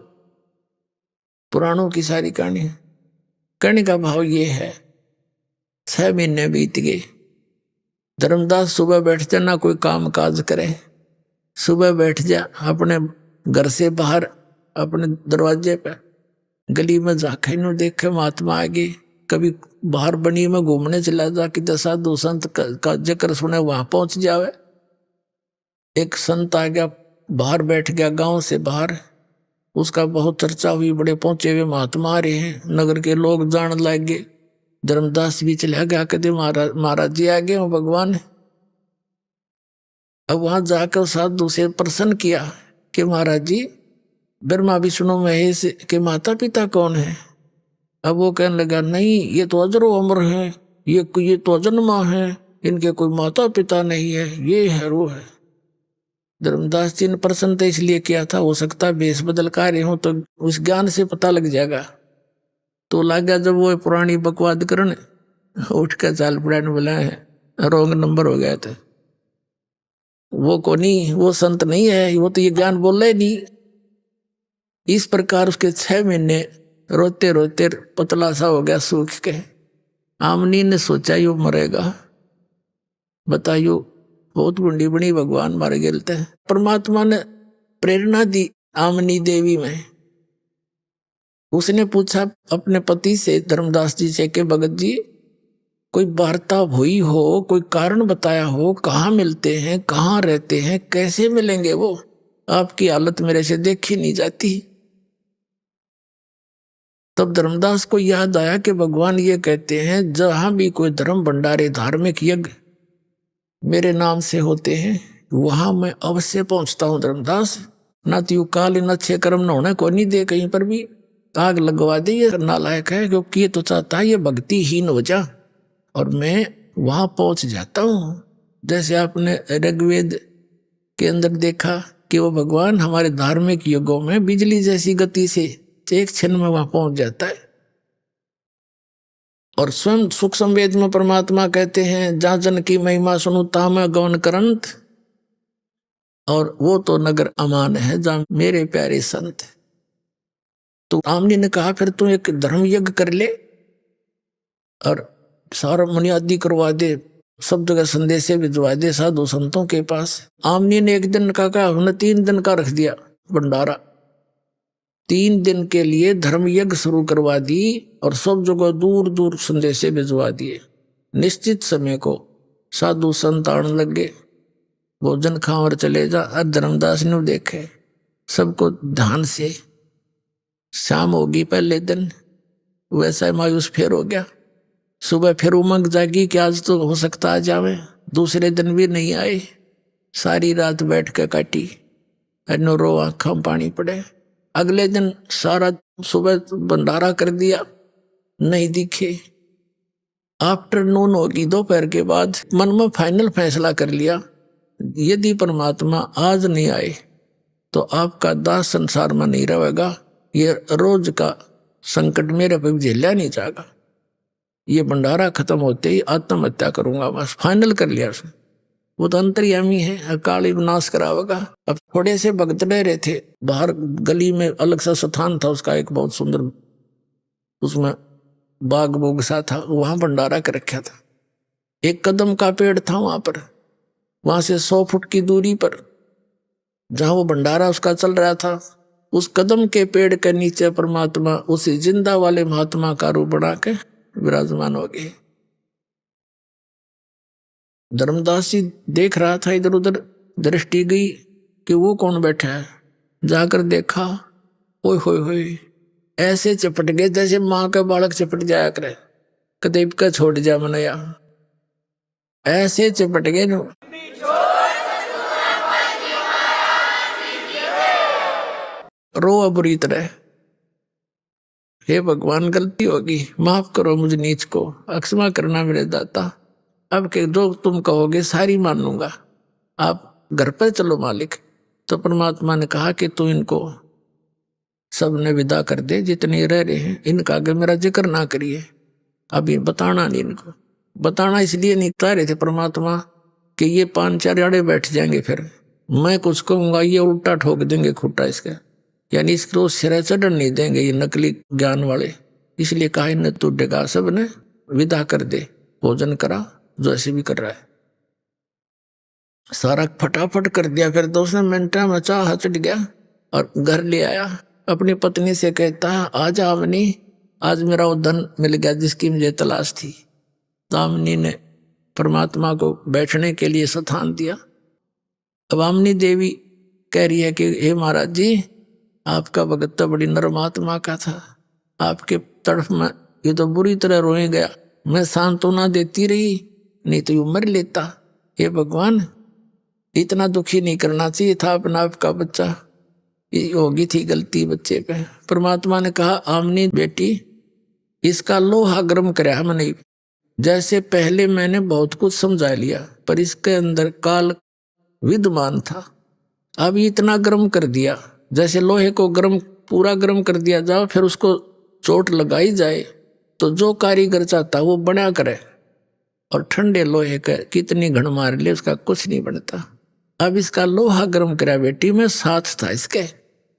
पुराणों की सारी कहानी। कहने का भाव ये है, 6 महीने बीत गए। धर्मदास सुबह बैठ जा, ना कोई काम काज करे, सुबह बैठ जा अपने घर से बाहर अपने दरवाजे पे, गली में झांके नु देखे महात्मा आगे, कभी बाहर बनी में घूमने चला जा कि साधु संत का जिक्र सुने, वहां पहुंच जावे। एक संत आ गया, बाहर बैठ गया गांव से बाहर, उसका बहुत चर्चा हुई, बड़े पहुंचे हुए महात्मा आ रहे हैं, नगर के लोग जान लग गए। धर्मदास भी चला गया, कहते महाराज जी आ गए हो भगवान। अब वहां जाकर साधु से प्रश्न किया कि महाराज जी ब्रह्मा विष्णु महेश के माता पिता कौन है? अब वो कहने लगा नहीं, ये तो अजरो अमर है, ये तो अजन्मा है, इनके कोई माता पिता नहीं है, ये है वो है। धर्मदास जी ने प्रश्न तो इसलिए किया था, हो सकता है भेष बदल कार्य हो तो उस ज्ञान से पता लग जाएगा। तो लगा जब वो पुरानी बकवाद करने, उठ कर चाल पड़ा बुलाए है, रोंग नंबर हो गया था। वो को नहीं, वो संत नहीं है, वो तो ये ज्ञान बोल रहे नहीं। इस प्रकार उसके 6 महीने रोते रोते पतला सा हो गया, सूख के। आमनी ने सोचा यू मरेगा, बताइयो बहुत बुंडी बनी भगवान मार गेलते। परमात्मा ने प्रेरणा दी आमनी देवी में। उसने पूछा अपने पति से, धर्मदास जी से, कि भगत जी कोई वार्ता हुई हो, कोई कारण बताया हो, कहाँ मिलते हैं, कहाँ रहते हैं, कैसे मिलेंगे? वो आपकी हालत मेरे से देखी नहीं जाती। तब धर्मदास को याद आया कि भगवान ये कहते हैं जहां भी कोई धर्म भंडारे धार्मिक यज्ञ मेरे नाम से होते हैं वहां मैं अवश्य पहुंचता हूं। धर्मदास ना तो काल न 6 कर्म न होने को नहीं दे, कहीं पर भी आग लगवा दे, ये नालायक है, क्योंकि ये तो चाहता है ये भक्तिहीन हो जा, और मैं वहां पहुंच जाता हूं। जैसे आपने ऋग्वेद के अंदर देखा कि वो भगवान हमारे धार्मिक युगों में बिजली जैसी गति से एक क्षण में वहां पहुंच जाता है। और स्वयं सूक्ष्म वेद में परमात्मा कहते हैं जहां जन की महिमा सुनु ता मैं गौन करंत, और वो तो नगर अमान है जहां मेरे प्यारे संत। तो आमनी ने कहा फिर तू एक धर्म यज्ञ कर ले और सारा मुनियादी करवा दे, सब जगह संदेशे भिजवा दे साधु संतों के पास। आमनी ने एक दिन का कहा, हमने 3 दिन का रख दिया भंडारा। 3 दिन के लिए धर्म यज्ञ शुरू करवा दी और सब जगह दूर दूर संदेशे भिजवा दिए। निश्चित समय को साधु संत आने लगे, भोजन खावर चले जा। और धर्मदास ने देखे सबको ध्यान से, शाम होगी पहले दिन, वैसा मायूस फिर हो गया। सुबह फिर उमंग जागी कि आज तो हो सकता आ जावे, दूसरे दिन भी नहीं आए। सारी रात बैठ के काटी, रो आँखों पानी पड़े। अगले दिन सारा सुबह भंडारा कर दिया, नहीं दिखे। आफ्टरनून होगी, दोपहर के बाद मन में फाइनल फैसला कर लिया, यदि परमात्मा आज नहीं आए तो आपका दास संसार में नहीं रहेगा, ये रोज का संकट मेरे पे झेला नहीं जाएगा, ये भंडारा खत्म होते ही आत्महत्या करूंगा, बस फाइनल कर लिया उसने। वो तो अंतर्यामी है, अकाल ही विनाश करावेगा। अब थोड़े से भक्त रहे थे, बाहर गली में अलग सा स्थान था उसका, एक बहुत सुंदर, उसमें बाग बोग सा था, वहां भंडारा कर रखा था। एक कदम का पेड़ था वहां पर, वहां से 100 फुट की दूरी पर जहां वो भंडारा उसका चल रहा था, उस कदम के पेड़ के नीचे परमात्मा उसी जिंदा वाले महात्मा का रूप बना के विराजमान हो गए। धर्मदास जी देख रहा था, इधर उधर दृष्टि गई कि वो कौन बैठा है, जाकर देखा, ओए होए होए, ऐसे चपट गए जैसे माँ का बालक चपट जाया करे, कदे का छोड़ जा मनया, ऐसे चपट गए नो। रो बुरी तरह, हे भगवान गलती होगी, माफ करो मुझ नीच को, अक्षमा करना मेरे दाता, अब के जो तुम कहोगे सारी मान लूंगा, आप घर पर चलो मालिक। तो परमात्मा ने कहा कि तू इनको सबने विदा कर दे, जितने रह रहे हैं, इनका आगे मेरा जिक्र ना करिए, अभी बताना नहीं इनको। बताना इसलिए नहीं चाह रहे थे परमात्मा कि ये 5-4 आड़े बैठ जाएंगे, फिर मैं कुछ कहूंगा ये उल्टा ठोक देंगे खुट्टा इसका, यानी इसको सिरा चढ़न नहीं देंगे ये नकली ज्ञान वाले। इसलिए कहा इन्हें तू डेगा सब ने विदा कर दे, भोजन करा जो ऐसे भी कर रहा है। सारा फटाफट कर दिया, फिर 2 मिनटा में चाह चढ़ गया और घर ले आया। अपनी पत्नी से कहता है, आज आमनी, आज मेरा वो धन मिल गया जिसकी मुझे तलाश थी। तो आमनी ने परमात्मा को बैठने के लिए स्थान दिया। अब आमनी देवी कह रही है कि हे महाराज जी, आपका भगत तो बड़ी नरमात्मा का था, आपके तरफ में ये तो बुरी तरह रोए गया, मैं सांत्वना देती रही, नहीं तो मर लेता। हे भगवान, इतना दुखी नहीं करना चाहिए था अपना आपका बच्चा, ये होगी थी गलती बच्चे पे। परमात्मा ने कहा, आमनी बेटी, इसका लोहा गर्म कराया मैंने, जैसे पहले मैंने बहुत कुछ समझा लिया, पर इसके अंदर काल विद्यमान था, अब इतना गर्म कर दिया, जैसे लोहे को गर्म पूरा गर्म कर दिया जाओ, फिर उसको चोट लगाई जाए तो जो कारीगर चाहता वो बना करे, और ठंडे लोहे का कितनी घण मार ले उसका कुछ नहीं बनता। अब इसका लोहा गर्म करा बेटी, मैं साथ था इसके,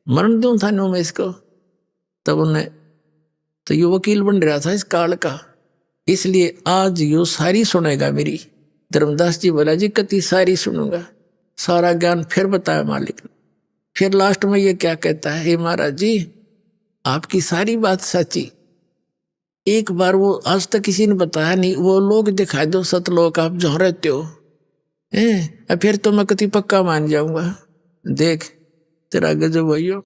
मरण दूं था नो मैं इसको। तब उन्हें तो ये वकील बन रहा था इस काल का, इसलिए आज यो सारी सुनेगा मेरी। धर्मदास जी बोला, जी कति सारी सुनूंगा, सारा ज्ञान फिर बताया मालिक ने। फिर लास्ट में ये क्या कहता है, हे महाराज जी, आपकी सारी बात सच्ची, एक बार वो आज तक किसी ने बताया नहीं, वो लोग दिखाई दो सतलोक आप जहाँ रहते हो, फिर तो मैं कति पक्का मान जाऊंगा। देख तेरा गजब भैया,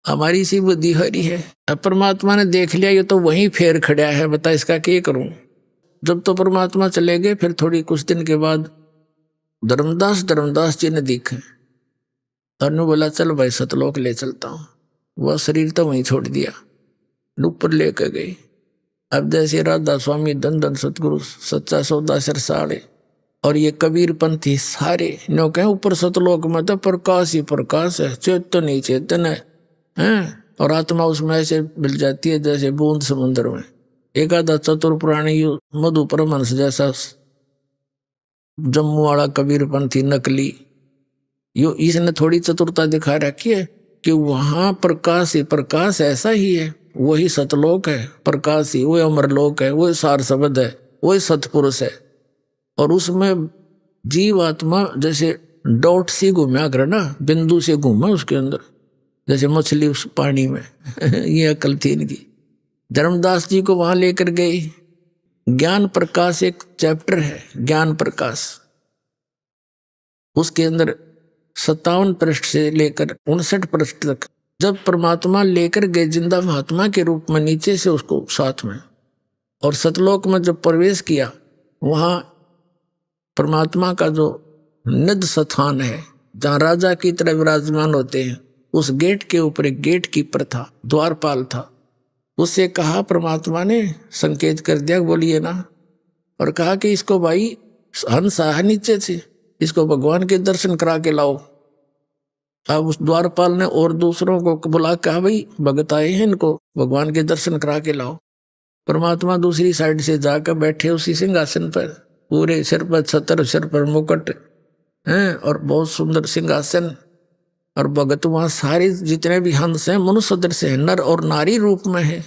हमारी सी बुद्धि हरी है। अब परमात्मा ने देख लिया ये तो वहीं फेर खड़ा है, बता इसका क्या करूं। जब तो परमात्मा चले गए, फिर थोड़ी कुछ दिन के बाद धर्मदास जी ने दिखे और ने बोला, चल भाई सतलोक ले चलता हूँ। वह शरीर तो वहीं छोड़ दिया, ऊपर लेकर गई। अब जैसे राधा स्वामी धन धन सतगुरु सच्चा सौदा सरसाड़े और ये कबीर पंथी सारे नो कहें, ऊपर सतलोक में तो प्रकाश ही प्रकाश है, चेतन ही चेतन है, और आत्मा उसमें ऐसे मिल जाती है जैसे बूंद समुद्र में। एक आधा चतुर प्राणी मधु परमहंस जैसा जम्मू वाला कबीर पंथी नकली, यो इसने थोड़ी चतुरता दिखा रखी है कि वहां प्रकाश ही प्रकाश ऐसा ही है, वही सतलोक है, प्रकाश ही वही अमरलोक है, वही सार शब्द है, वही सतपुरुष है। और उसमें जीव आत्मा जैसे डॉट सी घूमया करे ना, बिंदु से घूमा उसके अंदर, जैसे मछली उस पानी में ये अकल थी इनकी। धर्मदास जी को वहां लेकर गए। ज्ञान प्रकाश एक चैप्टर है, ज्ञान प्रकाश, उसके अंदर 57 पृष्ठ से लेकर 59 पृष्ठ तक जब परमात्मा लेकर गए जिंदा महात्मा के रूप में नीचे से उसको साथ में, और सतलोक में जब प्रवेश किया, वहां परमात्मा का जो निध स्थान है, जहाँ राजा की तरह विराजमान होते हैं, उस गेट के ऊपर एक गेट कीपर था, द्वारपाल था। उससे कहा, परमात्मा ने संकेत कर दिया, बोलिए ना, और कहा कि इसको भाई हंस है नीचे से, इसको भगवान के दर्शन करा के लाओ। अब उस द्वारपाल ने और दूसरों को बुला, कहा भाई भगत आए हैं, इनको भगवान के दर्शन करा के लाओ। परमात्मा दूसरी साइड से जाकर बैठे उसी सिंहासन पर, पूरे सिर पर छत्र, सिर पर मुकुट हैं और बहुत सुंदर सिंहासन। और भगत वहां सारे जितने भी हंस हैं मनुष्य सदृश है, नर और नारी रूप में है,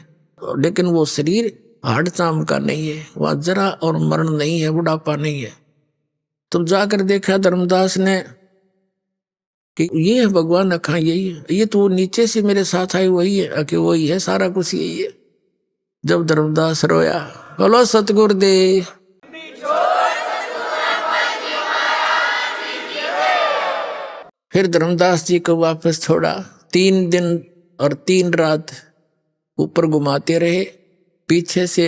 लेकिन वो शरीर हाड़ चाम का नहीं है, वह जरा और मरण नहीं है, बुढ़ापा नहीं है। तब जाकर देखा धर्मदास ने कि ये है भगवान, अखा यही है, ये तो वो नीचे से मेरे साथ आए वही है, कि वही है, सारा कुछ यही है। जब धर्मदास रोया, बोलो सतगुरुदेव। फिर धर्मदास जी को वापस छोड़ा। 3 दिन और 3 रात ऊपर घुमाते रहे। पीछे से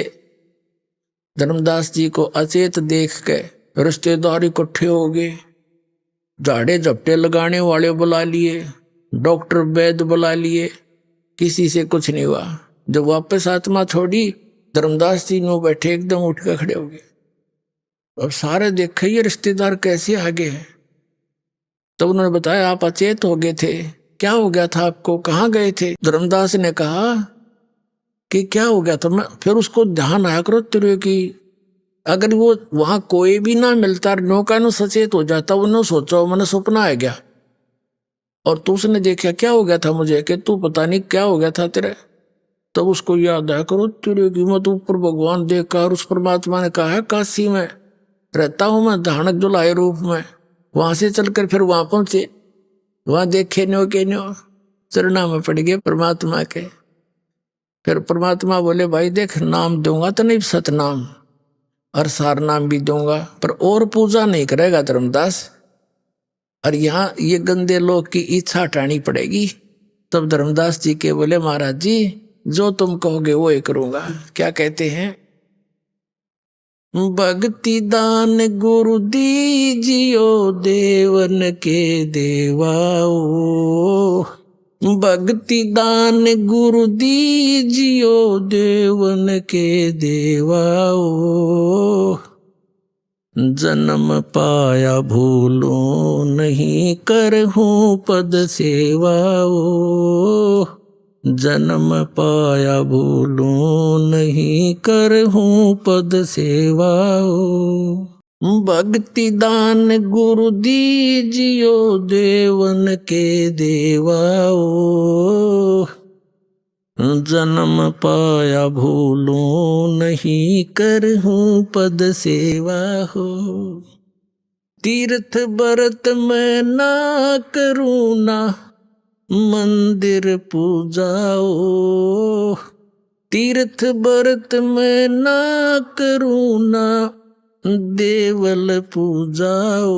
धर्मदास जी को अचेत देख के रिश्तेदार इकट्ठे हो गए, झाड़े झपटे लगाने वाले बुला लिए, डॉक्टर वैद्य बुला लिए, किसी से कुछ नहीं हुआ। जब वापस आत्मा छोड़ी, धर्मदास जी में बैठे एकदम उठ कर खड़े हो गए। अब सारे देखे ये रिश्तेदार कैसे आ गए हैं। तब उन्होंने बताया, आप अचेत हो गए थे, क्या हो गया था आपको, कहाँ गए थे। धर्मदास ने कहा कि क्या हो गया था। मैं फिर उसको ध्यान आया करो तेरे की, अगर वो वहां कोई भी ना मिलता, नौका नु सचेत हो जाता, उन्होंने सोचा मैंने सपना आ गया और तू उसने देखा क्या हो गया था मुझे, कि तू पता नहीं क्या हो गया था तेरे। तब उसको याद आया करो तेरे की, मत ऊपर भगवान देखा और उस परमात्मा ने कहा है काशी में रहता हूं मैं, धानक जुलाए रूप में। वहां से चलकर फिर वहां पहुंचे, वहां देखे न्यो के न्यो चरणा में पड़ गए परमात्मा के। फिर परमात्मा बोले, भाई देख, नाम दूंगा तो नहीं सतनाम, और सार नाम भी दूंगा, पर और पूजा नहीं करेगा धर्मदास, और यहाँ ये गंदे लोग की इच्छा हटानी पड़ेगी। तब धर्मदास जी के बोले, महाराज जी जो तुम कहोगे वो ही करूंगा। क्या कहते हैं, भक्ति दान गुरु दीजियो देवन के देवाओ, भक्ति दान गुरु दीजियो देवन के देवाओ, जन्म पाया भूलो नहीं करहूं पद सेवाओ, जन्म पाया भूलो नहीं करहूं पद सेवाओ, भक्ति दान गुरु दीजियो देवन के देवाओ, जन्म पाया भूलो नहीं करहूं पद सेवा हो, तीर्थ व्रत मैं ना करूँ ना मंदिर पूजाओ, तीर्थ व्रत में ना करूँ ना देवल पूजाओ,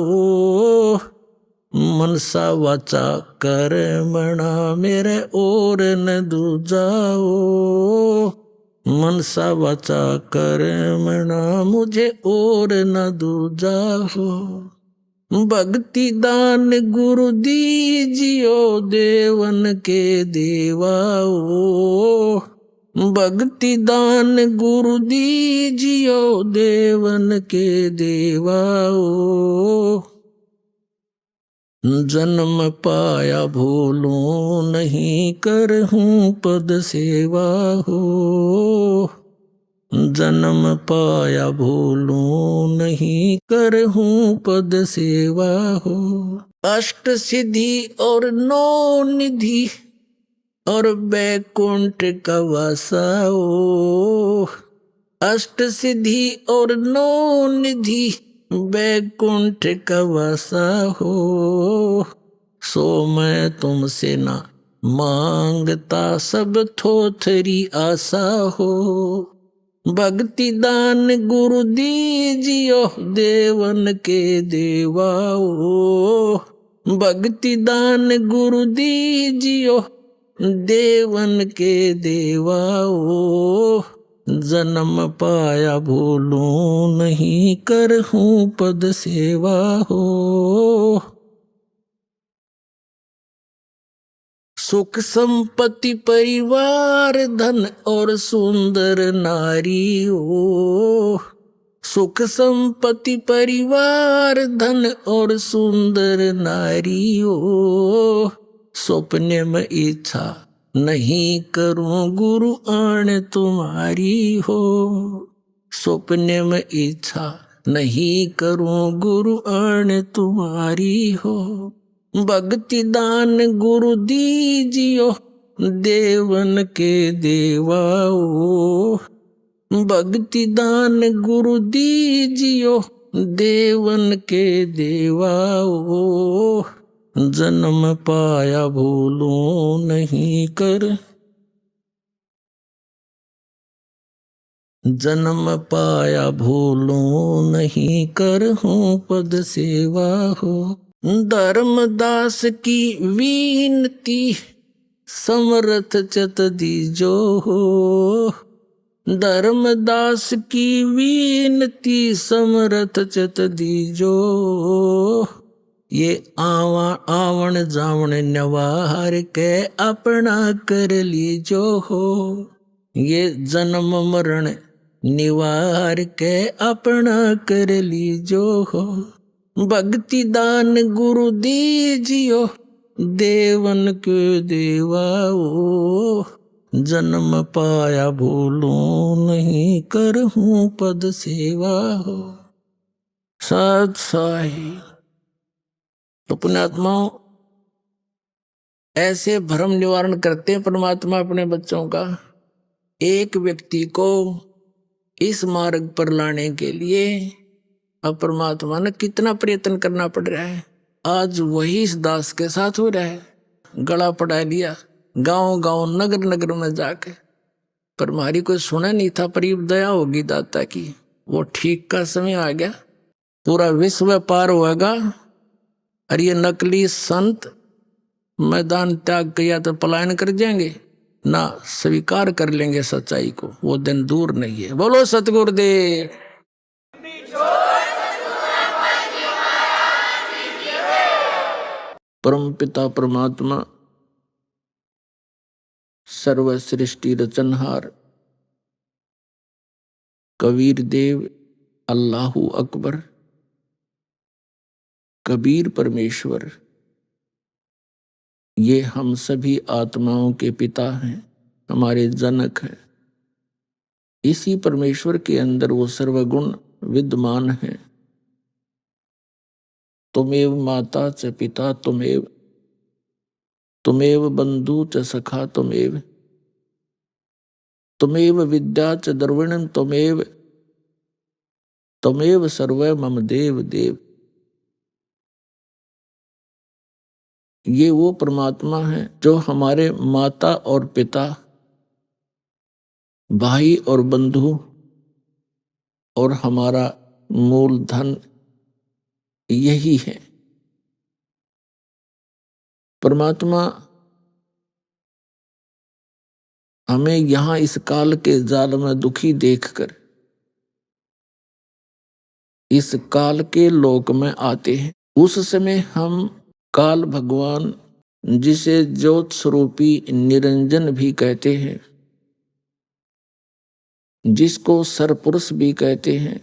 मनसा वाचा कर्मणा मेरे और न दूजाओ, मनसा वाचा कर्मणा मुझे और न दूजाओ, भक्ति दान गुरु दीजियो देवन के देवाओ, भक्ति दान गुरु दीजियो देवन के देवाओ, जन्म पाया भूलो नहीं करहूं पद सेवा हो, जन्म पाया भूलो नहीं करहूं पद सेवा हो, अष्ट सिद्धि और 9 निधि और बैकुंठ का वासाओ, अष्ट सिद्धि और 9 निधि बैकुंठ का वासा हो, सो मैं तुमसे ना मांगता सब थोथरी आशा हो, भक्ति दान गुरु दीजियो देवन के देवाओ, भक्ति दान गुरु दीजियो देवन के देवाओ, जन्म पाया भूलो नहीं करहूं पद सेवा हो, सुख संपत्ति परिवार धन और सुंदर नारी हो। सुख संपत्ति परिवार धन और सुंदर नारी हो। स्वप्न में इच्छा नहीं करूं गुरु आण तुम्हारी हो। स्वप्न में इच्छा नहीं करूं गुरु आण तुम्हारी हो। भक्ति दान गुरु दीजियो देवन के देवाओ। भक्ति दान गुरु दीजियो देवन के देवाओ। जन्म पाया भूलूं नहीं कर। जन्म पाया भूलूं नहीं कर हूँ पद सेवा हो। धर्मदास की विनती समर्थ चत दीजो हो। धर्मदास की विनती समर्थ चत दीजो। ये आवण जावण नवार के अपना कर लीजो हो। ये जन्म मरण निवार के अपना कर लीजो हो। भक्ति दान गुरु दीजियो देवन के देवाओ। जन्म पाया भूलूं नहीं कर हूँ पद सेवा हो। सत साही। तो पुण्यात्माओं, ऐसे भ्रम निवारण करते हैं परमात्मा अपने बच्चों का। एक व्यक्ति को इस मार्ग पर लाने के लिए अब परमात्मा ने कितना प्रयत्न करना पड़ रहा है। आज वही इस दास के साथ हो रहा है। गला पड़ा लिया गांव गांव नगर नगर में जाके, पर हमारी कोई सुना नहीं था। पर ये दया होगी दाता की, वो ठीक का समय आ गया, पूरा विश्व पार होगा। और ये नकली संत मैदान त्याग किया तो पलायन कर जाएंगे ना, स्वीकार कर लेंगे सच्चाई को। वो दिन दूर नहीं है। बोलो सतगुरुदेव। परम पिता परमात्मा सर्व सृष्टि रचनहार कबीर देव अल्लाहू अकबर कबीर परमेश्वर, ये हम सभी आत्माओं के पिता हैं, हमारे जनक हैं। इसी परमेश्वर के अंदर वो सर्वगुण विद्यमान है। तुमेव माता च पिता तुमेव, तुमेव बंधु च सखा तुमेव, तुमेव विद्या च द्रविणं तुमेव, तुमेव सर्व मम देव देव। ये वो परमात्मा है जो हमारे माता और पिता, भाई और बंधु और हमारा मूलधन यही है। परमात्मा हमें यहां इस काल के जाल में दुखी देखकर इस काल के लोक में आते हैं। उस समय हम काल भगवान, जिसे ज्योत स्वरूपी निरंजन भी कहते हैं, जिसको सरपुरुष भी कहते हैं,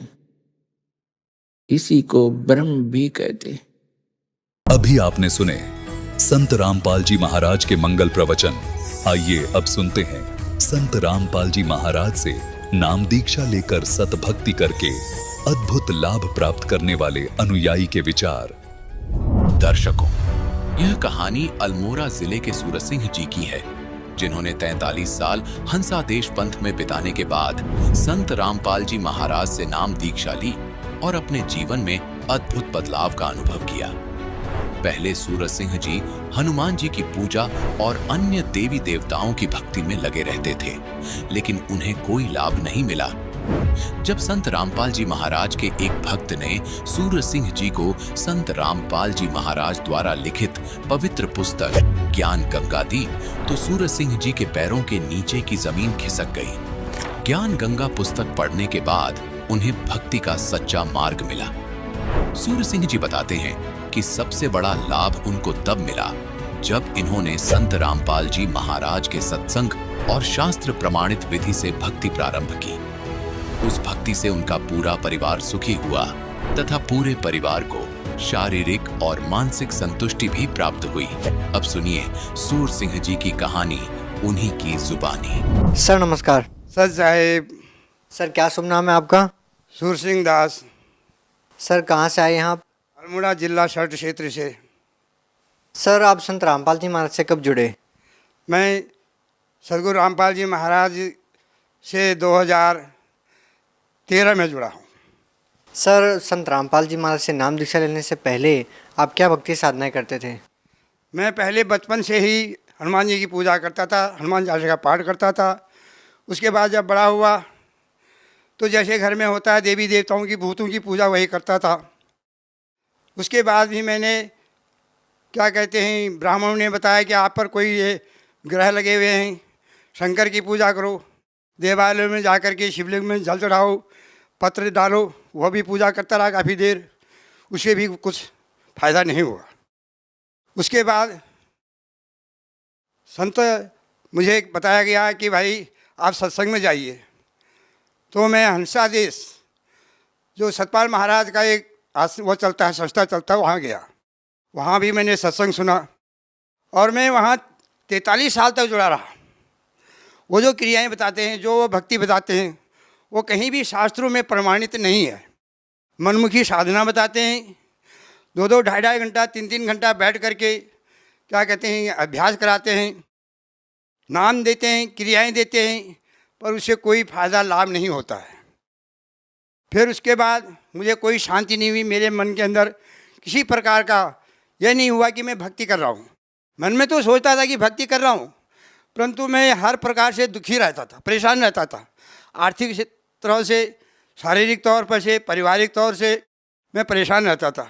इसी को ब्रह्म भी कहते हैं। अभी आपने सुने संत रामपाल जी महाराज के मंगल प्रवचन। आइए अब सुनते हैं संत रामपाल जी महाराज से नाम दीक्षा लेकर सतभक्ति करके अद्भुत लाभ प्राप्त करने वाले अनुयायी के विचार। दर्शकों, यह कहानी अल्मोड़ा जिले के सूरत सिंह जी की है, जिन्होंने 43 साल हंसादेश पंथ में बिताने के बाद संत रामपाल जी महाराज से नाम दीक्षा ली और अपने जीवन में अद्भुत बदलाव का अनुभव किया। पहले सूरत सिंह जी हनुमान जी की पूजा और अन्य देवी देवताओं की भक्ति में लगे रहते थे, लेकिन उन्हें कोई लाभ नहीं मिला। जब संत रामपाल जी महाराज के एक भक्त ने सूरत सिंह जी को संत रामपाल जी महाराज द्वारा लिखित पवित्र पुस्तक ज्ञान गंगा दी, तो सूरत सिंह जी के पैरों के नीचे की जमीन खिसक गई। ज्ञान गंगा पुस्तक पढ़ने के बाद उन्हें भक्ति का सच्चा मार्ग मिला। सूरत सिंह जी बताते हैं कि सबसे बड़ा लाभ उनको तब मिला जब इन्होंने संत रामपाल जी महाराज के सत्संग और शास्त्र प्रमाणित विधि से भक्ति प्रारंभ की। उस भक्ति से उनका पूरा परिवार सुखी हुआ तथा पूरे परिवार को शारीरिक और मानसिक संतुष्टि भी प्राप्त हुई। अब सुनिए सूर सिंह जी की कहानी उन्हीं की जुबानी। सर नमस्कार। सर साहेब। सर क्या शुभ नाम है आपका? सूर सिंह दास। सर कहाँ से आए हैं आप? अल्मोड़ा जिला शर्ट क्षेत्र से। सर आप संत रामपाल जी महाराज से कब जुड़े? मैं सदगुरु रामपाल जी महाराज से 2013 में जुड़ा हूँ। सर संत रामपाल जी महाराज से नाम दीक्षा लेने से पहले आप क्या भक्ति साधनाएं करते थे? मैं पहले बचपन से ही हनुमान जी की पूजा करता था, हनुमान चालीसा का पाठ करता था। उसके बाद जब बड़ा हुआ तो जैसे घर में होता है देवी देवताओं की भूतों की पूजा वही करता था। उसके बाद भी मैंने क्या कहते हैं ब्राह्मणों ने बताया कि आप पर कोई ये ग्रह लगे हुए हैं, शंकर की पूजा करो, देवालय में जा कर के शिवलिंग में जल चढ़ाओ, पत्र डालो। वह भी पूजा करता रहा काफ़ी देर, उससे भी कुछ फ़ायदा नहीं हुआ। उसके बाद संत मुझे बताया गया कि भाई आप सत्संग में जाइए। तो मैं हंसा देश जो सतपाल महाराज का एक वो चलता है, संस्था चलता है, वहाँ गया। वहाँ भी मैंने सत्संग सुना और मैं वहाँ 43 साल तक जुड़ा रहा। वो जो क्रियाएं बताते हैं, जो वो भक्ति बताते हैं, वो कहीं भी शास्त्रों में प्रमाणित नहीं है। मनमुखी साधना बताते हैं, 2-2, 2.5 घंटा, 3-3 घंटा बैठ करके क्या कहते हैं अभ्यास कराते हैं, नाम देते हैं, क्रियाएं देते हैं, पर उससे कोई फ़ायदा लाभ नहीं होता है। फिर उसके बाद मुझे कोई शांति नहीं हुई। मेरे मन के अंदर किसी प्रकार का यह नहीं हुआ कि मैं भक्ति कर रहा हूँ। मन में तो सोचता था कि भक्ति कर रहा हूँ, परंतु मैं हर प्रकार से दुखी रहता था, परेशान रहता था। आर्थिक तरह से, शारीरिक तौर पर से, पारिवारिक तौर से मैं परेशान रहता था।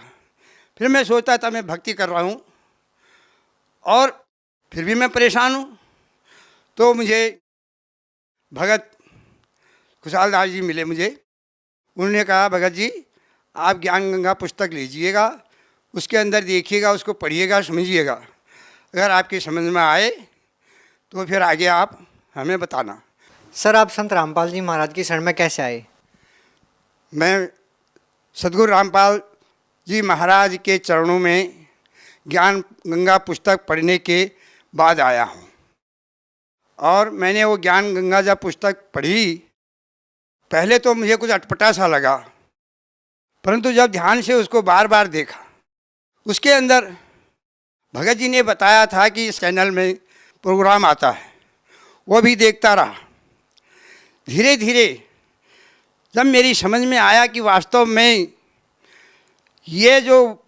फिर मैं सोचता था मैं भक्ति कर रहा हूँ और फिर भी मैं परेशान हूँ। तो मुझे भगत खुशहाल दास जी मिले मुझे। उन्होंने कहा भगत जी आप ज्ञान गंगा पुस्तक लीजिएगा, उसके अंदर देखिएगा, उसको पढ़िएगा, समझिएगा। अगर आपकी समझ में आए तो फिर आगे आप हमें बताना। सर आप संत रामपाल जी महाराज की शरण में कैसे आए? मैं सदगुरु रामपाल जी महाराज के चरणों में ज्ञान गंगा पुस्तक पढ़ने के बाद आया हूँ। और मैंने वो ज्ञान गंगा जब पुस्तक पढ़ी, पहले तो मुझे कुछ अटपटा सा लगा, परंतु जब ध्यान से उसको बार बार देखा, उसके अंदर भगत जी ने बताया था कि इस चैनल में प्रोग्राम आता है, वो भी देखता रहा। धीरे धीरे जब मेरी समझ में आया कि वास्तव में ये जो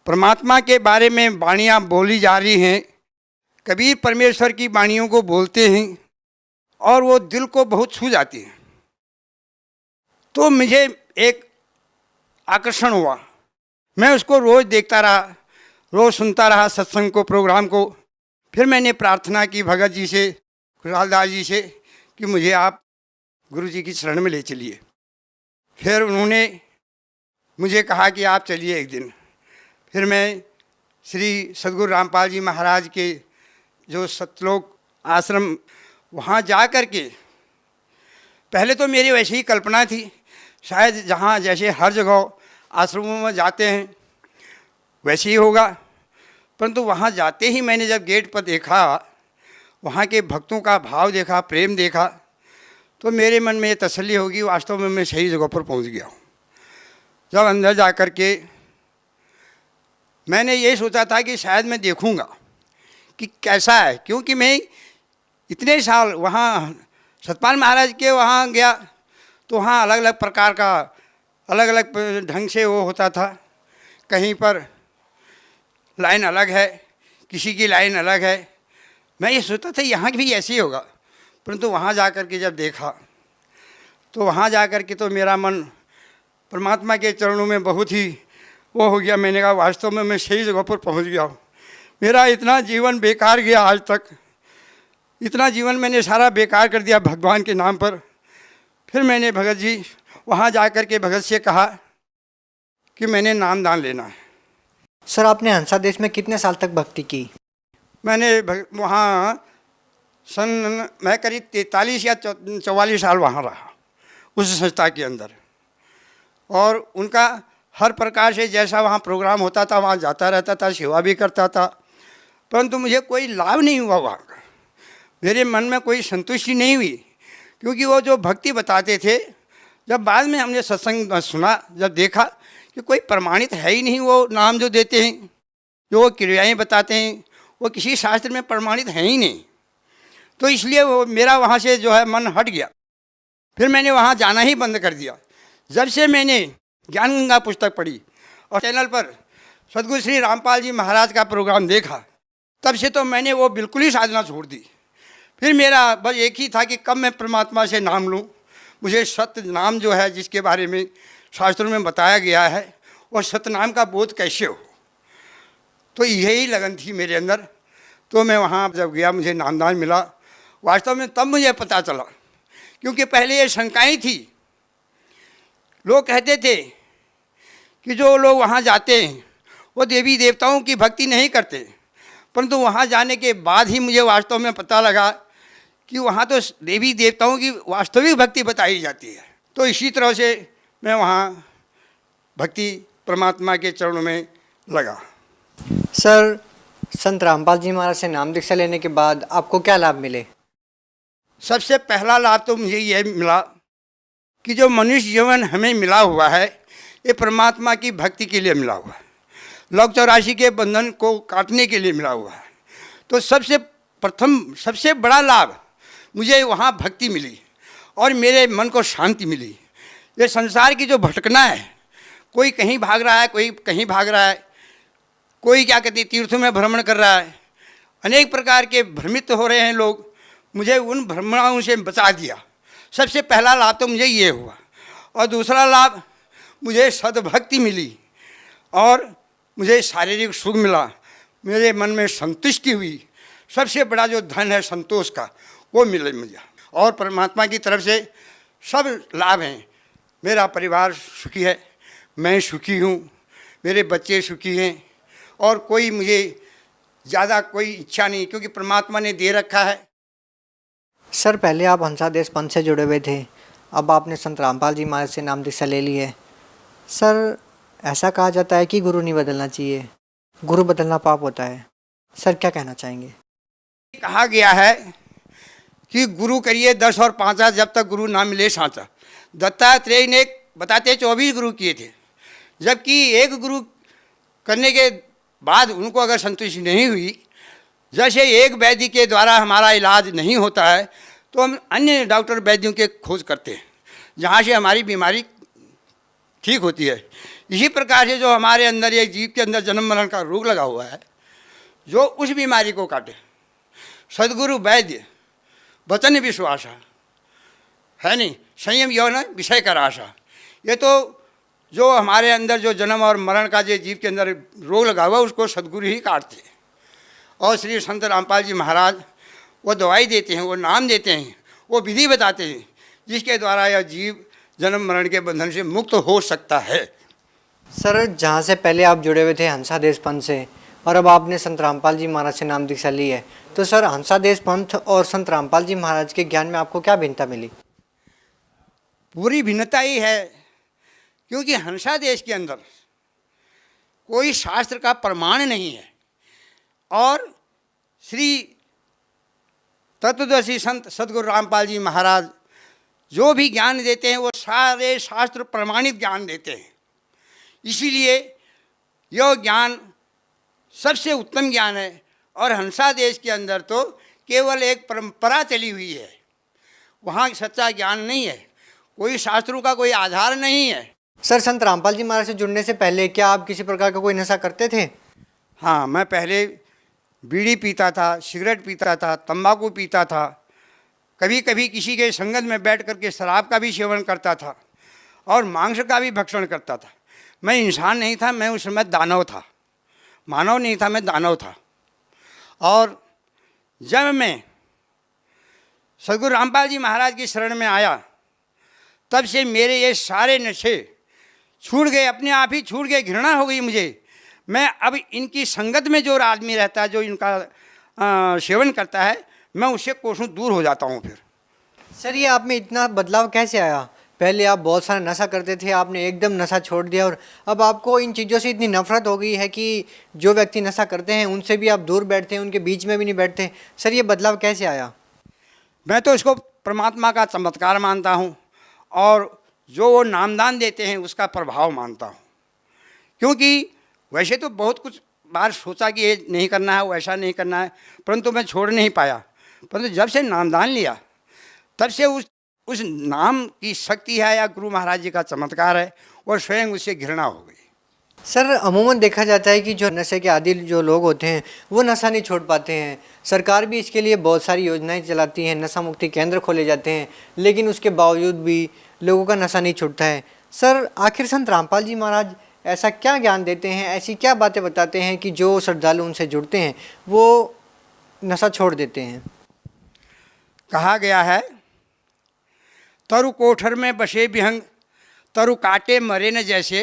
परमात्मा के बारे में वाणियाँ बोली जा रही हैं, कबीर परमेश्वर की वाणियों को बोलते हैं और वो दिल को बहुत छू जाती हैं, तो मुझे एक आकर्षण हुआ। मैं उसको रोज़ देखता रहा, रोज़ सुनता रहा सत्संग को, प्रोग्राम को। फिर मैंने प्रार्थना की भगत जी से, खुशहाल दास जी से कि मुझे आप गुरु जी की शरण में ले चलिए। फिर उन्होंने मुझे कहा कि आप चलिए एक दिन। फिर मैं श्री सदगुरु रामपाल जी महाराज के जो सतलोक आश्रम, वहाँ जा कर के पहले तो मेरी वैसी ही कल्पना थी, शायद जहाँ जैसे हर जगह आश्रमों में जाते हैं वैसे ही होगा। परंतु वहाँ जाते ही मैंने जब गेट पर देखा, वहाँ के भक्तों का भाव देखा, प्रेम देखा, तो मेरे मन में ये तसल्ली होगी वास्तव में मैं सही जगह पर पहुँच गया हूँ। जब अंदर जा कर के मैंने ये सोचा था कि शायद मैं देखूँगा कि कैसा है, क्योंकि मैं इतने साल वहाँ सतपाल महाराज के वहाँ गया तो वहाँ अलग अलग प्रकार का, अलग अलग ढंग से वो होता था। कहीं पर लाइन अलग है, किसी की लाइन अलग है। मैं ये सोचता था यहाँ भी ऐसे ही होगा, परंतु वहाँ जा कर के जब देखा तो वहाँ जा कर के तो मेरा मन परमात्मा के चरणों में बहुत ही वो हो गया। मैंने कहा वास्तव में मैं सही जगह पर पहुँच गया हूँ। मेरा इतना जीवन बेकार गया आज तक, इतना जीवन मैंने सारा बेकार कर दिया भगवान के नाम पर। फिर मैंने भगत जी वहाँ जा कर के भगत से कहा कि मैंने नाम दान लेना है। सर आपने हंसा देश में कितने साल तक भक्ति की? मैंने वहाँ मैं करीब 43 या 44 साल वहाँ रहा उस संस्था के अंदर। और उनका हर प्रकार से जैसा वहाँ प्रोग्राम होता था वहाँ जाता रहता था, सेवा भी करता था, परंतु मुझे कोई लाभ नहीं हुआ वहाँ का। मेरे मन में कोई संतुष्टि नहीं हुई, क्योंकि वो जो भक्ति बताते थे, जब बाद में हमने सत्संग सुना, जब देखा कि कोई प्रमाणित है ही नहीं, वो नाम जो देते हैं, जो वो क्रियाएँ बताते हैं, वो किसी शास्त्र में प्रमाणित है ही नहीं। तो इसलिए वो मेरा वहाँ से जो है मन हट गया। फिर मैंने वहाँ जाना ही बंद कर दिया। जब से मैंने ज्ञान गंगा पुस्तक पढ़ी और चैनल पर सदगुरु श्री रामपाल जी महाराज का प्रोग्राम देखा, तब से तो मैंने वो बिल्कुल ही साधना छोड़ दी। फिर मेरा बस एक ही था कि कब मैं परमात्मा से नाम लूँ, मुझे सत्य नाम जो है जिसके बारे में शास्त्रों में बताया गया है, और सतनाम का बोध कैसे हो। तो यही लगन थी मेरे अंदर। तो मैं वहाँ जब गया, मुझे नामदान मिला। वास्तव में तब मुझे पता चला, क्योंकि पहले ये शंकाएँ थी। लोग कहते थे कि जो लोग वहाँ जाते हैं वो देवी देवताओं की भक्ति नहीं करते, परंतु वहाँ जाने के बाद ही मुझे वास्तव में पता लगा कि वहाँ तो देवी देवताओं की वास्तविक भक्ति बताई जाती है। तो इसी तरह से मैं वहाँ भक्ति परमात्मा के चरणों में लगा। सर संत रामपाल जी महाराज से नाम दीक्षा लेने के बाद आपको क्या लाभ मिले? सबसे पहला लाभ तो मुझे यह मिला कि जो मनुष्य जीवन हमें मिला हुआ है, ये परमात्मा की भक्ति के लिए मिला हुआ है, लौक 84 के बंधन को काटने के लिए मिला हुआ है। तो सबसे प्रथम सबसे बड़ा लाभ मुझे वहाँ भक्ति मिली और मेरे मन को शांति मिली। ये संसार की जो भटकना है, कोई कहीं भाग रहा है, कोई कहीं भाग रहा है, कोई क्या कहते तीर्थों में भ्रमण कर रहा है, अनेक प्रकार के भ्रमित हो रहे हैं लोग। मुझे उन भ्रमणाओं से बचा दिया। सबसे पहला लाभ तो मुझे ये हुआ। और दूसरा लाभ, मुझे सद्भक्ति मिली और मुझे शारीरिक सुख मिला, मेरे मन में संतुष्टि हुई। सबसे बड़ा जो धन है संतोष का, वो मिले मुझे। और परमात्मा की तरफ से सब लाभ हैं। मेरा परिवार सुखी है, मैं सुखी हूँ, मेरे बच्चे सुखी हैं, और कोई मुझे ज़्यादा कोई इच्छा नहीं, क्योंकि परमात्मा ने दे रखा है। सर पहले आप हंसा देश पंथ से जुड़े हुए थे, अब आपने संत रामपाल जी महाराज से नाम दीक्षा ले ली है। सर ऐसा कहा जाता है कि गुरु नहीं बदलना चाहिए, गुरु बदलना पाप होता है। सर क्या कहना चाहेंगे? कहा गया है कि गुरु करिए 10 और 5, जब तक गुरु ना मिले साचा। दत्तात्रेय ने बताते 24 गुरु किए थे, जबकि एक गुरु करने के बाद उनको अगर संतुष्टि नहीं हुई, जैसे एक वैद्य के द्वारा हमारा इलाज नहीं होता है, तो हम अन्य डॉक्टर वैद्यों के खोज करते हैं, जहाँ से हमारी बीमारी ठीक होती है। इसी प्रकार से जो हमारे अंदर एक जीव के अंदर जन्म मरण का रोग लगा हुआ है, जो उस बीमारी को काटे, सद्गुरु वैद्य वचन विश्वासा है नहीं, संयम यौन विषय का आशा। ये तो जो हमारे अंदर जो जन्म और मरण का जो जीव के अंदर रोग लगा हुआ, उसको सद्गुरु ही काटते हैं। और श्री संत रामपाल जी महाराज वो दवाई देते हैं, वो नाम देते हैं, वो विधि बताते हैं, जिसके द्वारा यह जीव जन्म मरण के बंधन से मुक्त हो सकता है। सर जहाँ से पहले आप जुड़े हुए थे हंसा देश पंथ से, और अब आपने संत रामपाल जी महाराज से नाम दीक्षा ली है, तो सर हंसा देश पंथ और संत रामपाल जी महाराज के ज्ञान में आपको क्या भिन्नता मिली? पूरी भिन्नता ही है, क्योंकि हंसा देश के अंदर कोई शास्त्र का प्रमाण नहीं है, और श्री तत्वदर्शी संत सद्गुरु रामपाल जी महाराज जो भी ज्ञान देते हैं, वो सारे शास्त्र प्रमाणित ज्ञान देते हैं। इसीलिए यह ज्ञान सबसे उत्तम ज्ञान है। और हंसा देश के अंदर तो केवल एक परंपरा चली हुई है, वहाँ सच्चा ज्ञान नहीं है, कोई शास्त्रों का कोई आधार नहीं है। सर संत रामपाल जी महाराज से जुड़ने से पहले क्या आप किसी प्रकार का कोई नशा करते थे? हाँ, मैं पहले बीड़ी पीता था, सिगरेट पीता था, तंबाकू पीता था, कभी कभी किसी के संगत में बैठ करके शराब का भी सेवन करता था, और मांस का भी भक्षण करता था। मैं इंसान नहीं था, मैं उस समय दानव था, मानव नहीं था, मैं दानव था। और जब मैं सद्गुरु रामपाल जी महाराज की शरण में आया, तब से मेरे ये सारे नशे छूट गए, अपने आप ही छूट गए। घृणा हो गई मुझे, मैं अब इनकी संगत में जो आदमी रहता है, जो इनका सेवन करता है, मैं उससे कोसों दूर हो जाता हूँ। फिर सर ये आप में इतना बदलाव कैसे आया? पहले आप बहुत सारा नशा करते थे, आपने एकदम नशा छोड़ दिया और अब आपको इन चीज़ों से इतनी नफरत हो गई है कि जो व्यक्ति नशा करते हैं उनसे भी आप दूर बैठते हैं, उनके बीच में भी नहीं बैठते। सर ये बदलाव कैसे आया? मैं तो इसको परमात्मा का चमत्कार मानता हूँ और जो वो नामदान देते हैं उसका प्रभाव मानता हूँ। क्योंकि वैसे तो बहुत कुछ बार सोचा कि ये नहीं करना है, वैसा नहीं करना है, परंतु मैं छोड़ नहीं पाया। परंतु जब से नामदान लिया तब से उस नाम की शक्ति है या गुरु महाराज जी का चमत्कार है, और स्वयं उससे घृणा हो गई। सर अमूमन देखा जाता है कि जो नशे के आदी जो लोग होते हैं वो नशा नहीं छोड़ पाते हैं। सरकार भी इसके लिए बहुत सारी योजनाएं चलाती हैं, नशा मुक्ति केंद्र खोले जाते हैं, लेकिन उसके बावजूद भी लोगों का नशा नहीं छूटता है। सर आखिर संत रामपाल जी महाराज ऐसा क्या ज्ञान देते हैं, ऐसी क्या बातें बताते हैं कि जो श्रद्धालु उनसे जुड़ते हैं वो नशा छोड़ देते हैं? कहा गया है, तरु कोठर में बसे विहंग, तरु काटे मरे न जैसे,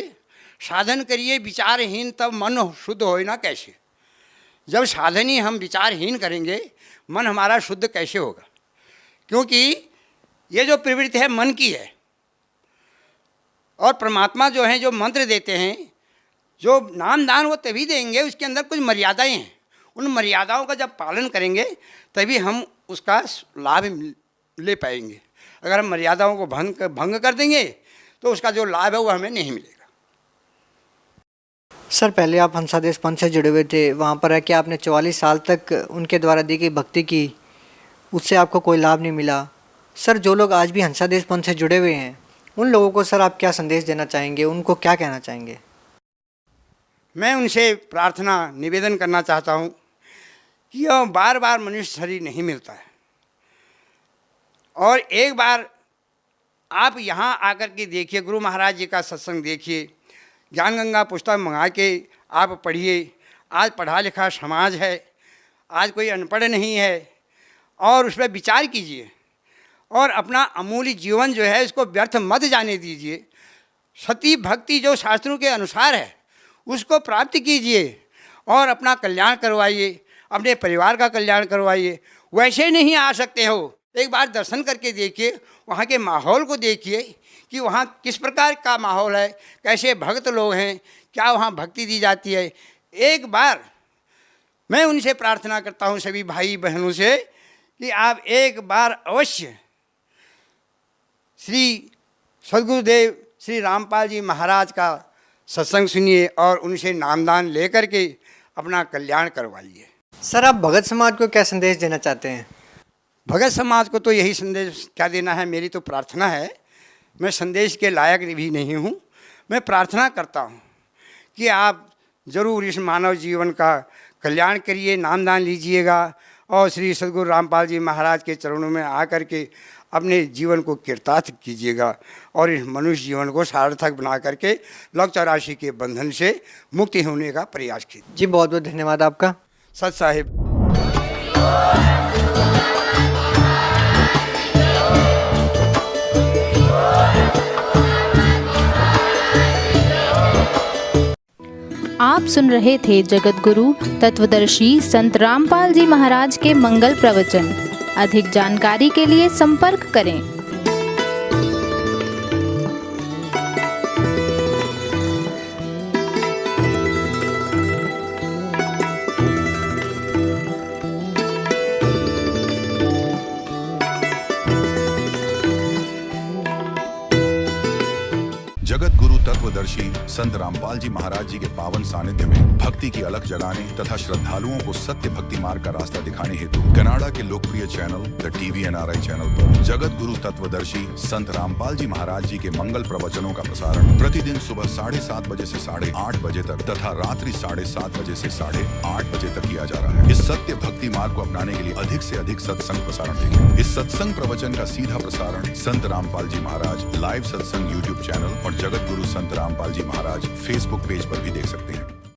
साधन करिए विचारहीन तब मन शुद्ध होए ना कैसे। जब साधन ही हम विचारहीन करेंगे, मन हमारा शुद्ध कैसे होगा? क्योंकि ये जो प्रवृत्ति है मन की है, और परमात्मा जो हैं जो मंत्र देते हैं, जो नामदान वो तभी देंगे, उसके अंदर कुछ मर्यादाएं हैं। उन मर्यादाओं का जब पालन करेंगे तभी हम उसका लाभ ले पाएंगे। अगर हम मर्यादाओं को भंग कर देंगे तो उसका जो लाभ है वो हमें नहीं मिलेगा। सर पहले आप हंसादेश पंथ से जुड़े हुए थे, वहाँ पर रह के आपने 44 साल तक उनके द्वारा दी गई भक्ति की, उससे आपको कोई लाभ नहीं मिला। सर जो लोग आज भी हंसादेश पंथ से जुड़े हुए हैं उन लोगों को सर आप क्या संदेश देना चाहेंगे, उनको क्या कहना चाहेंगे? मैं उनसे प्रार्थना निवेदन करना चाहता हूँ कि यह बार बार मनुष्य शरीर नहीं मिलता है, और एक बार आप यहाँ आकर के देखिए, गुरु महाराज जी का सत्संग देखिए, ज्ञान गंगा पुस्तक मंगा के आप पढ़िए। आज पढ़ा लिखा समाज है, आज कोई अनपढ़ नहीं है, और उस पर विचार कीजिए और अपना अमूल्य जीवन जो है इसको व्यर्थ मत जाने दीजिए। सती भक्ति जो शास्त्रों के अनुसार है उसको प्राप्त कीजिए और अपना कल्याण करवाइए, अपने परिवार का कल्याण करवाइए। वैसे नहीं आ सकते हो, एक बार दर्शन करके देखिए, वहाँ के माहौल को देखिए कि वहाँ किस प्रकार का माहौल है, कैसे भक्त लोग हैं, क्या वहाँ भक्ति दी जाती है। एक बार मैं उनसे प्रार्थना करता हूँ सभी भाई बहनों से कि आप एक बार अवश्य श्री सद्गुरुदेव श्री रामपाल जी महाराज का सत्संग सुनिए और उनसे नामदान लेकर के अपना कल्याण करवाइए। सर आप भगत समाज को क्या संदेश देना चाहते हैं? भगत समाज को तो यही संदेश क्या देना है, मेरी तो प्रार्थना है। मैं संदेश के लायक भी नहीं हूँ, मैं प्रार्थना करता हूँ कि आप ज़रूर इस मानव जीवन का कल्याण करिए, नामदान लीजिएगा और श्री सद्गुरु रामपाल जी महाराज के चरणों में आकर के अपने जीवन को कृतार्थ कीजिएगा और इस मनुष्य जीवन को सार्थक बना करके लौह 84 के बंधन से मुक्ति होने का प्रयास कीजिए। जी बहुत बहुत धन्यवाद आपका। सत साहिब। आप सुन रहे थे जगत गुरु तत्वदर्शी संत रामपाल जी महाराज के मंगल प्रवचन। अधिक जानकारी के लिए संपर्क करें। जगत गुरु तत्वदर्शी संत रामपाल जी महाराज जी के पावन सानिध्य में भक्ति की अलख जगाने तथा श्रद्धालुओं को सत्य भक्ति मार्ग का रास्ता दिखाने हेतु कनाडा के लोकप्रिय channel the TV NRI channel पर जगत गुरु तत्वदर्शी संत रामपाल जी महाराज जी के मंगल प्रवचनों का प्रसारण प्रतिदिन सुबह 7:30 बजे से 8:30 बजे तक तथा रात्रि 7:30 बजे से 8:30 बजे तक किया जा रहा है। इस सत्य भक्ति मार्ग को अपनाने के लिए अधिक से अधिक सत्संग प्रसारण देखें। इस सत्संग प्रवचन का सीधा प्रसारण संत रामपाल जी महाराज लाइव सत्संग YouTube चैनल और जगत गुरु संत रामपाल जी महाराज फेसबुक पेज पर भी देख सकते हैं।